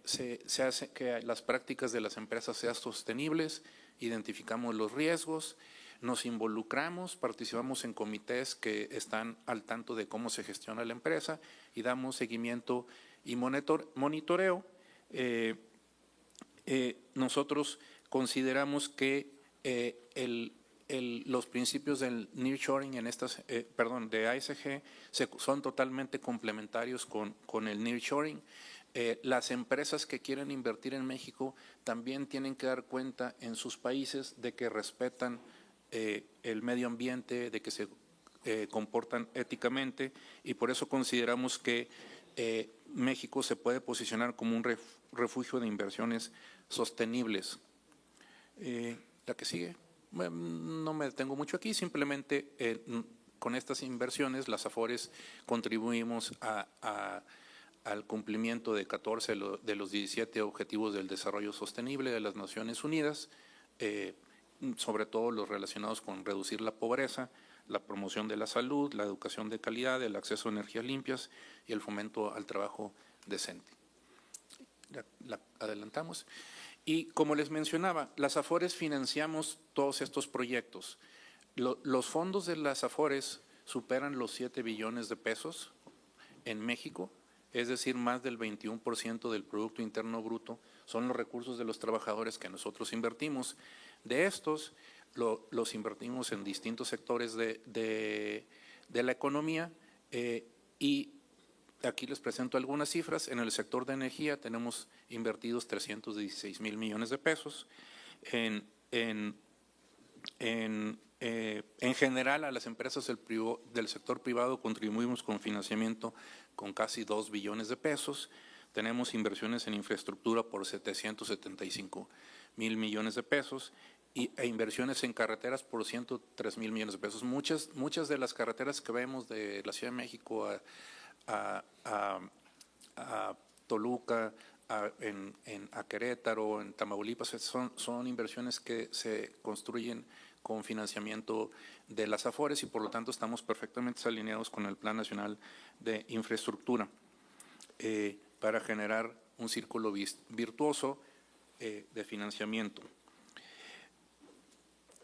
las prácticas de las empresas sean sostenibles, identificamos los riesgos, nos involucramos, participamos en comités que están al tanto de cómo se gestiona la empresa y damos seguimiento y monitoreo. Nosotros consideramos que los principios del nearshoring de ASG son totalmente complementarios con el nearshoring. Las empresas que quieren invertir en México también tienen que dar cuenta en sus países de que respetan el medio ambiente, de que se comportan éticamente, y por eso consideramos que México se puede posicionar como un refugio de inversiones sostenibles. La que sigue. Bueno, no me detengo mucho aquí, simplemente con estas inversiones las Afores contribuimos al cumplimiento de 14 de los 17 Objetivos del Desarrollo Sostenible de las Naciones Unidas, sobre todo los relacionados con reducir la pobreza, la promoción de la salud, la educación de calidad, el acceso a energías limpias y el fomento al trabajo decente. La adelantamos. Y como les mencionaba, las Afores financiamos todos estos proyectos. Los fondos de las Afores superan los 7 billones de pesos en México, es decir, más del 21% del Producto Interno Bruto son los recursos de los trabajadores que nosotros invertimos. De estos, los invertimos en distintos sectores de la economía, y aquí les presento algunas cifras. En el sector de energía tenemos invertidos 316,000 millones de pesos. En general, a las empresas del sector privado contribuimos con financiamiento con casi 2 billones de pesos. Tenemos inversiones en infraestructura por 775,000 millones de pesos e inversiones en carreteras por 103,000 millones de pesos. Muchas de las carreteras que vemos de la Ciudad de México a Toluca, a Querétaro, en Tamaulipas, son inversiones que se construyen con financiamiento de las Afores, y por lo tanto estamos perfectamente alineados con el Plan Nacional de Infraestructura para generar un círculo virtuoso de financiamiento.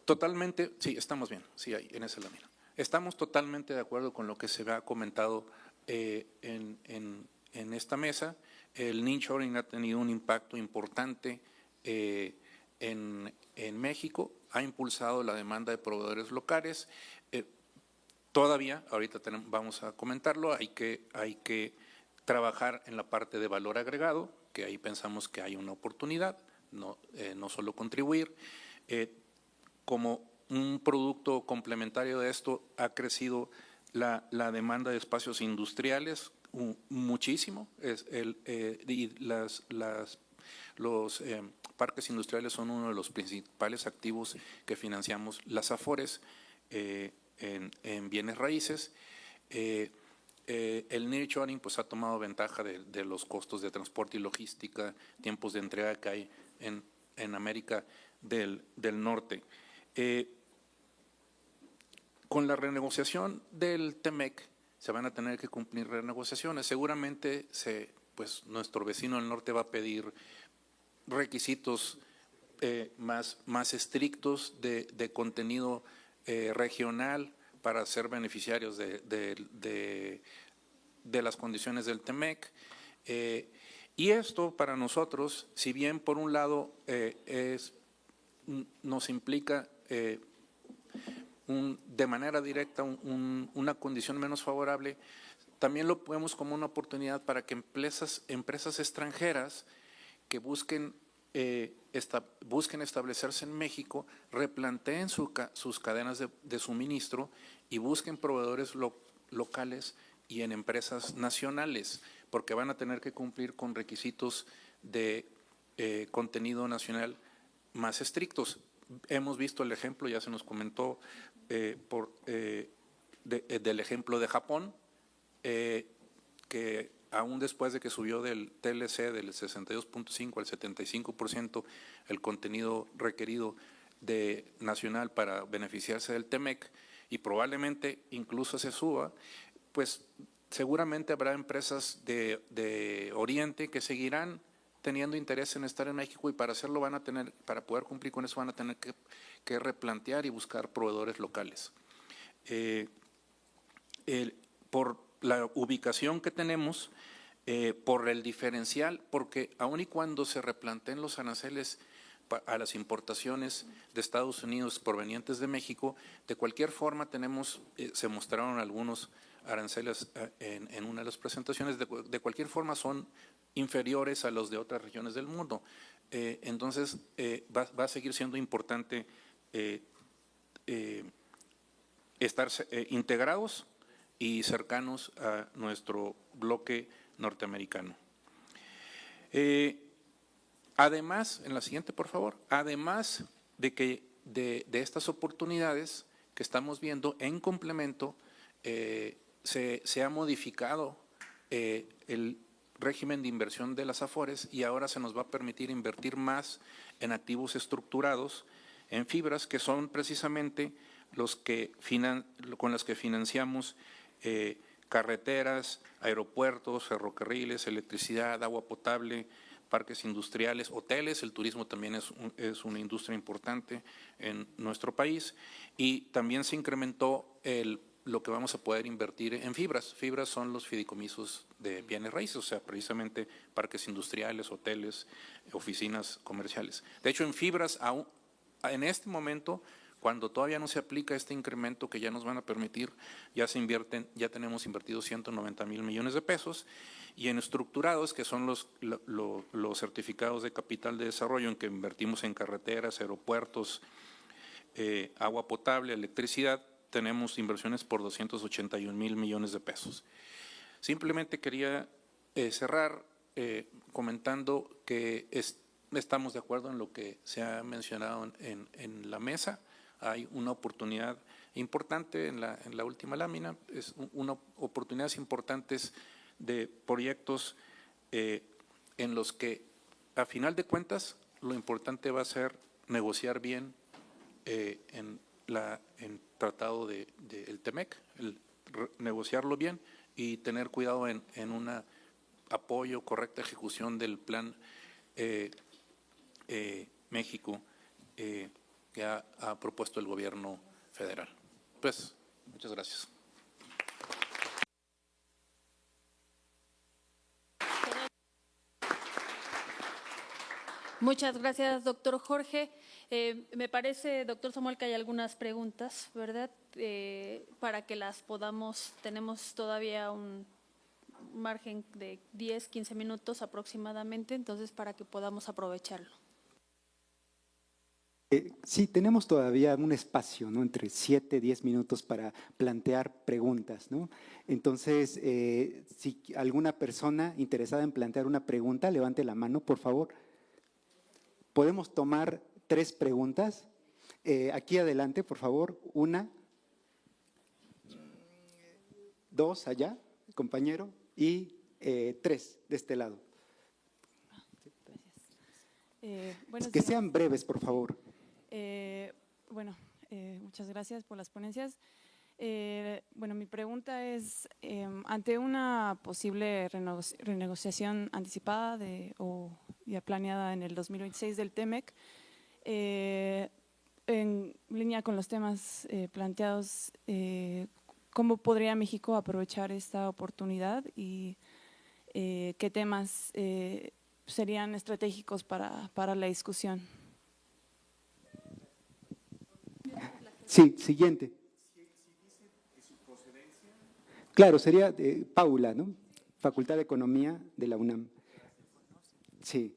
Totalmente, sí, estamos bien, sí, ahí, en esa lámina. Estamos totalmente de acuerdo con lo que se ha comentado en esta mesa. El nearshoring ha tenido un impacto importante en México, ha impulsado la demanda de proveedores locales. todavía, ahorita vamos a comentarlo, hay que trabajar en la parte de valor agregado, que ahí pensamos que hay una oportunidad, no solo contribuir. Como un producto complementario de esto ha crecido la demanda de espacios industriales muchísimo. Y los parques industriales son uno de los principales activos que financiamos las AFORES en bienes raíces. El nearshoring pues ha tomado ventaja de los costos de transporte y logística, tiempos de entrega que hay en América del Norte. Con la renegociación del TEMEC se van a tener que cumplir renegociaciones. Seguramente pues nuestro vecino del norte va a pedir requisitos más estrictos de contenido regional para ser beneficiarios de las condiciones del TEMEC. Y esto para nosotros, si bien por un lado nos implica de manera directa una condición menos favorable, también lo vemos como una oportunidad para que empresas extranjeras que busquen establecerse en México, replanteen sus cadenas de suministro y busquen proveedores locales y en empresas nacionales, porque van a tener que cumplir con requisitos de contenido nacional más estrictos. Hemos visto el ejemplo, ya se nos comentó del ejemplo de Japón, que aún después de que subió del TLC del 62.5 al 75% el contenido requerido nacional para beneficiarse del TEMEC, y probablemente incluso se suba, pues seguramente habrá empresas de Oriente que seguirán teniendo interés en estar en México, y para hacerlo para poder cumplir con eso van a tener que replantear y buscar proveedores locales. Por la ubicación que tenemos, por el diferencial, porque aun y cuando se replanteen los aranceles a las importaciones de Estados Unidos provenientes de México, de cualquier forma se mostraron algunos aranceles en una de las presentaciones, de cualquier forma son inferiores a los de otras regiones del mundo. Entonces, va a seguir siendo importante estar integrados y cercanos a nuestro bloque norteamericano. Además, en la siguiente, por favor, además de estas oportunidades que estamos viendo, en complemento, se ha modificado el régimen de inversión de las AFORES, y ahora se nos va a permitir invertir más en activos estructurados, en fibras, que son precisamente con las que financiamos carreteras, aeropuertos, ferrocarriles, electricidad, agua potable, parques industriales, hoteles. El turismo también es una industria importante en nuestro país, y también se incrementó lo que vamos a poder invertir en fibras. Fibras son los fideicomisos de bienes raíces, o sea, precisamente parques industriales, hoteles, oficinas comerciales. De hecho, en fibras, en este momento, cuando todavía no se aplica este incremento que ya nos van a permitir, ya tenemos invertidos 190,000 millones de pesos, y en estructurados, que son los certificados de capital de desarrollo, en que invertimos en carreteras, aeropuertos, agua potable, electricidad, tenemos inversiones por 281,000 millones de pesos. Simplemente quería cerrar comentando que estamos de acuerdo en lo que se ha mencionado en la mesa. Hay una oportunidad importante en la última lámina, oportunidades importantes de proyectos en los que, a final de cuentas, lo importante va a ser negociar bien en tratado del TEMEC, negociarlo bien y tener cuidado en un apoyo, correcta ejecución del plan México que ha propuesto el gobierno federal. Pues, muchas gracias. Muchas gracias, doctor Jorge. Me parece, doctor Samuel, que hay algunas preguntas, ¿verdad? Para que las podamos, tenemos todavía un margen de 10, 15 minutos aproximadamente, entonces para que podamos aprovecharlo. Sí, tenemos todavía un espacio, ¿no? Entre 7 y 10 minutos para plantear preguntas, ¿no? Entonces, si alguna persona interesada en plantear una pregunta, levante la mano, por favor. Podemos tomar 3 preguntas. Aquí adelante, por favor. 1, 2, allá, compañero, y 3 de este lado. Buenos Que días. sean breves, por favor. Muchas gracias por las ponencias. Mi pregunta es, ante una posible renegociación anticipada o ya planeada en el 2026 del TEMEC, en línea con los temas planteados, ¿cómo podría México aprovechar esta oportunidad y qué temas serían estratégicos para la discusión? Sí, siguiente. Claro, sería Paula, ¿no? Facultad de Economía de la UNAM. Sí.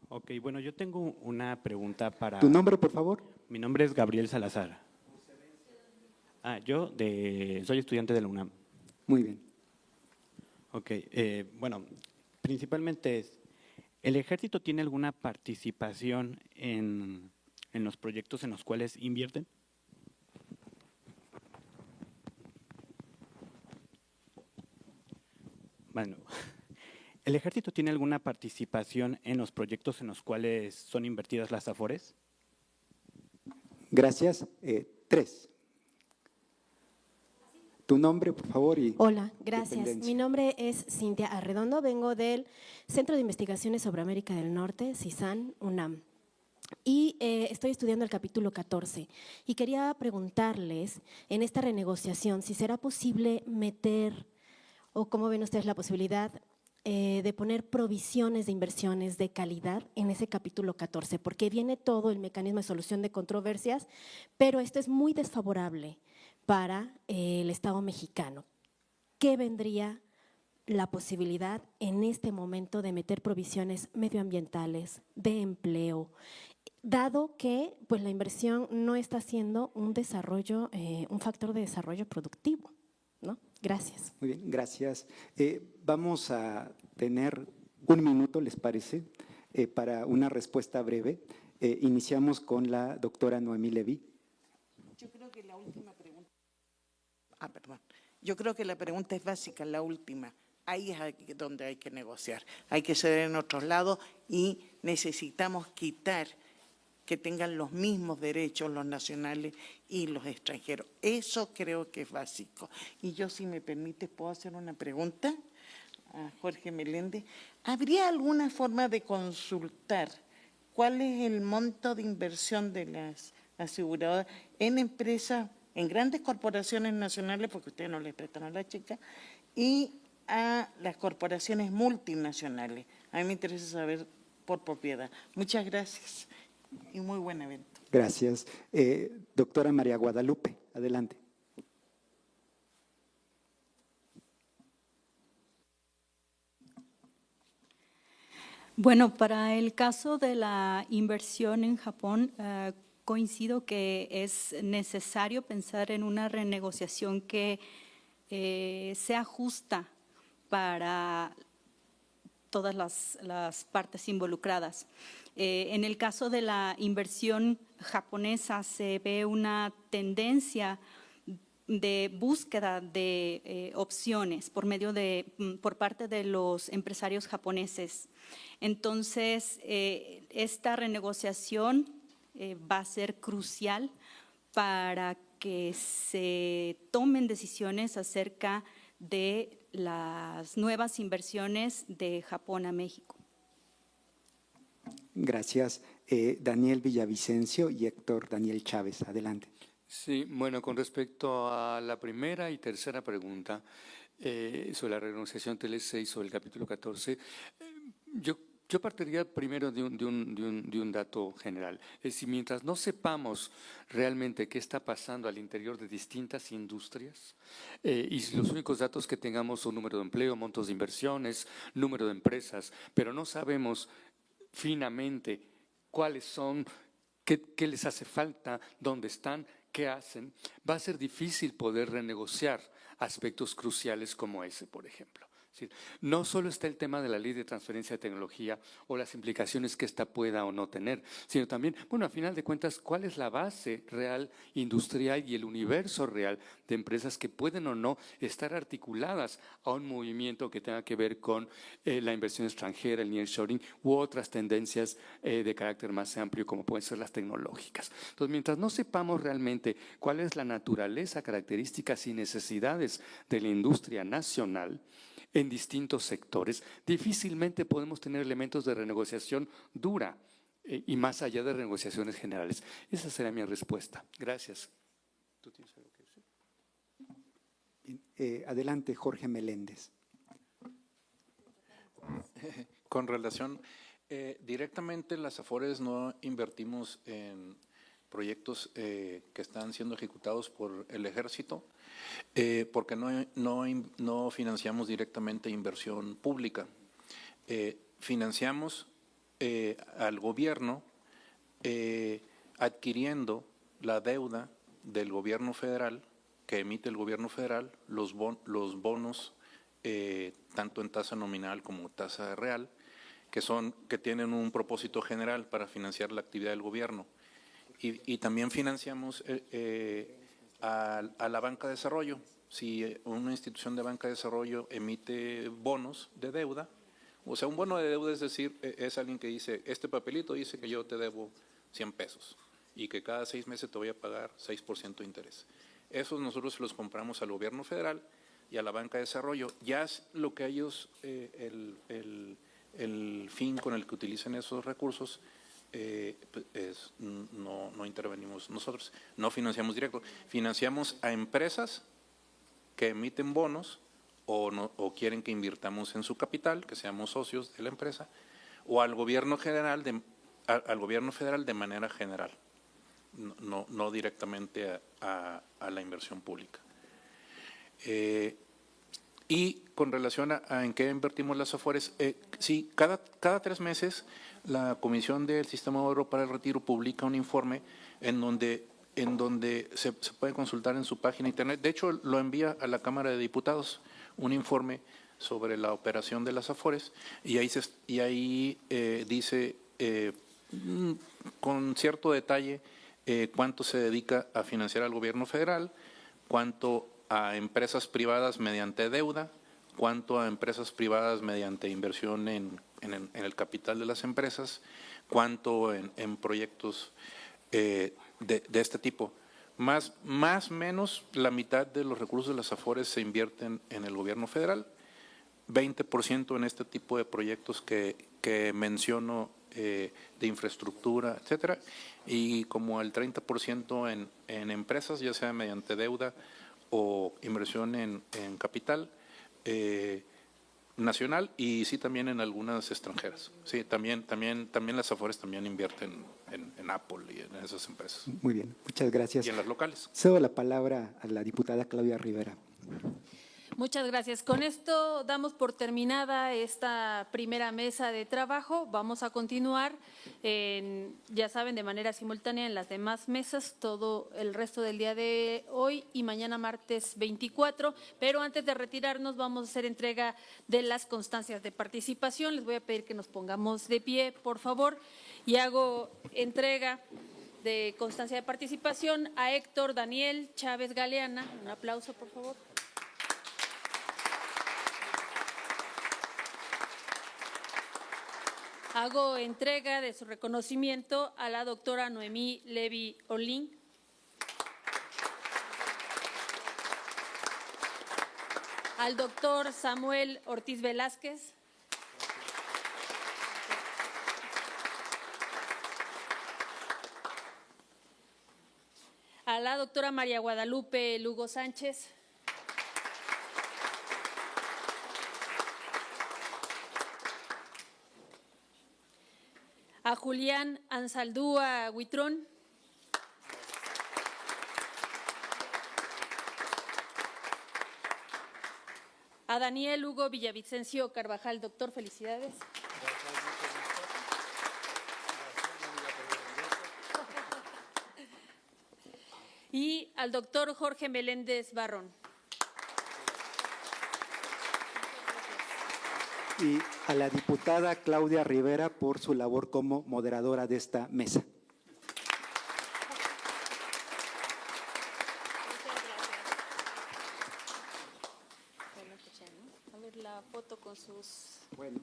Ok, bueno, yo tengo una pregunta para… ¿Tu nombre, por favor? Mi nombre es Gabriel Salazar. Soy estudiante de la UNAM. Muy bien. Ok, principalmente ¿el ejército tiene alguna participación en los proyectos en los cuales invierten? Bueno, ¿el ejército tiene alguna participación en los proyectos en los cuales son invertidas las AFORES? Gracias. 3. Tu nombre, por favor. Hola, gracias. Mi nombre es Cintia Arredondo, vengo del Centro de Investigaciones sobre América del Norte, CISAN, UNAM. Y estoy estudiando el capítulo 14 y quería preguntarles en esta renegociación si será posible meter, o cómo ven ustedes la posibilidad de poner provisiones de inversiones de calidad en ese capítulo 14, porque viene todo el mecanismo de solución de controversias, pero esto es muy desfavorable para el Estado mexicano. ¿Qué vendría la posibilidad en este momento de meter provisiones medioambientales, de empleo, dado que pues, la inversión no está siendo un desarrollo, un factor de desarrollo productivo, ¿no? Gracias. Muy bien, gracias. Vamos a tener 1 minuto, ¿les parece?, para una respuesta breve. Iniciamos con la doctora Noemí Levy. Yo creo que la última pregunta… Yo creo que la pregunta es básica, la última. Ahí es donde hay que negociar. Hay que ceder en otros lados y necesitamos quitar que tengan los mismos derechos los nacionales y los extranjeros. Eso creo que es básico. Y yo, si me permite, ¿puedo hacer una pregunta a Jorge Meléndez? ¿Habría alguna forma de consultar cuál es el monto de inversión de las aseguradoras en empresas, en grandes corporaciones nacionales, porque ustedes no les prestan a la chica, y a las corporaciones multinacionales? A mí me interesa saber por propiedad. Muchas gracias y muy buen evento. Gracias. Doctora María Guadalupe, adelante. Bueno, para el caso de la inversión en Japón, coincido que es necesario pensar en una renegociación que sea justa para todas las partes involucradas. En el caso de la inversión japonesa se ve una tendencia de búsqueda de opciones por parte de los empresarios japoneses. Entonces, esta renegociación va a ser crucial para que se tomen decisiones acerca de las nuevas inversiones de Japón a México. Gracias. Daniel Villavicencio y Héctor Daniel Chávez, adelante. Sí, bueno, con respecto a la primera y tercera pregunta sobre la renegociación TLC y sobre el capítulo 14, yo Yo partiría primero de un dato general. Es decir, mientras no sepamos realmente qué está pasando al interior de distintas industrias, y los únicos datos que tengamos son número de empleo, montos de inversiones, número de empresas, pero no sabemos finamente cuáles son, qué les hace falta, dónde están, qué hacen, va a ser difícil poder renegociar aspectos cruciales como ese, por ejemplo. Es decir, no solo está el tema de la ley de transferencia de tecnología o las implicaciones que ésta pueda o no tener, sino también, bueno, a final de cuentas, cuál es la base real industrial y el universo real de empresas que pueden o no estar articuladas a un movimiento que tenga que ver con la inversión extranjera, el nearshoring u otras tendencias de carácter más amplio como pueden ser las tecnológicas. Entonces, mientras no sepamos realmente cuál es la naturaleza, características y necesidades de la industria nacional, en distintos sectores, difícilmente podemos tener elementos de renegociación dura y más allá de renegociaciones generales. Esa será mi respuesta. Gracias. ¿Tú tienes algo que decir? Bien, adelante, Jorge Meléndez. Con relación, directamente las Afores no invertimos en proyectos que están siendo ejecutados por el Ejército, porque no financiamos directamente inversión pública. Financiamos al gobierno adquiriendo la deuda del gobierno federal, que emite el gobierno federal, los bonos, tanto en tasa nominal como tasa real, que tienen un propósito general para financiar la actividad del gobierno. Y también financiamos a la banca de desarrollo. Si una institución de banca de desarrollo emite bonos de deuda, o sea, un bono de deuda es decir, es alguien que dice, este papelito dice que yo te debo 100 pesos y que cada 6 meses te voy a pagar 6% de interés. Esos nosotros los compramos al gobierno federal y a la banca de desarrollo. Ya es lo que ellos, el fin con el que utilizan esos recursos, no intervenimos nosotros, no financiamos directo, financiamos a empresas que emiten bonos o quieren que invirtamos en su capital, que seamos socios de la empresa, o al gobierno federal de manera general, no directamente a la inversión pública. Y con relación a en qué invertimos las Afores, sí, cada 3 meses la Comisión del Sistema de Ahorro para el Retiro publica un informe en donde se puede consultar en su página internet. De hecho, lo envía a la Cámara de Diputados un informe sobre la operación de las Afores y ahí dice con cierto detalle cuánto se dedica a financiar al gobierno federal, cuánto a empresas privadas mediante deuda, cuánto a empresas privadas mediante inversión en el capital de las empresas, cuánto en proyectos de este tipo. Más o menos la mitad de los recursos de las Afores se invierten en el gobierno federal, 20% en este tipo de proyectos que menciono de infraestructura, etcétera, y como el 30% en empresas, ya sea mediante deuda o inversión en capital nacional y sí también en algunas extranjeras. Sí, también las Afores también invierten en Apple y en esas empresas. Muy bien, muchas gracias. Y en las locales. Cedo la palabra a la diputada Claudia Rivera. Muchas gracias. Con esto damos por terminada esta primera mesa de trabajo. Vamos a continuar, ya saben, de manera simultánea en las demás mesas, todo el resto del día de hoy y mañana martes 24. Pero antes de retirarnos vamos a hacer entrega de las constancias de participación. Les voy a pedir que nos pongamos de pie, por favor, y hago entrega de constancia de participación a Héctor Daniel Chávez Galeana. Un aplauso, por favor. Hago entrega de su reconocimiento a la doctora Noemí Levy Olin. Al doctor Samuel Ortiz Velázquez. A la doctora María Guadalupe Lugo Sánchez. a Julián Ansaldúa Huitrón, a Daniel Hugo Villavicencio Carvajal. Doctor, felicidades. Y al doctor Jorge Meléndez Barrón. Y a la diputada Claudia Rivera por su labor como moderadora de esta mesa. A ver la foto con sus... Bueno.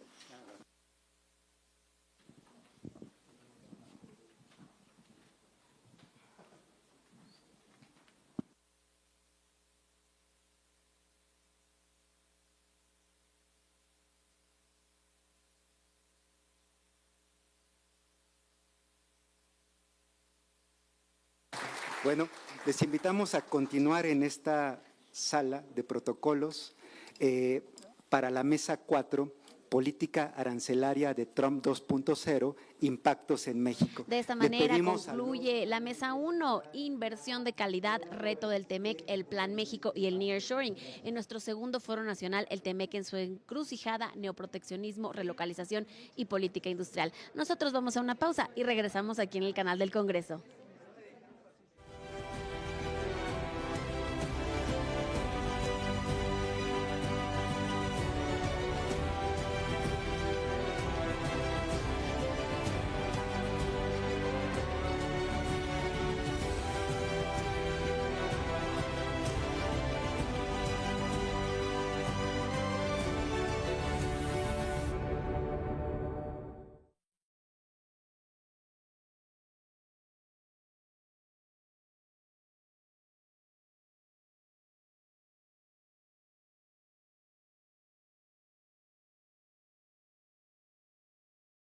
Bueno, les invitamos a continuar en esta sala de protocolos para la mesa 4, Política Arancelaria de Trump 2.0, Impactos en México. De esta manera concluye la mesa 1, Inversión de Calidad, Reto del TEMEC, el Plan México y el Nearshoring. En nuestro segundo foro nacional, el TEMEC en su encrucijada, neoproteccionismo, relocalización y política industrial. Nosotros vamos a una pausa y regresamos aquí en el canal del Congreso.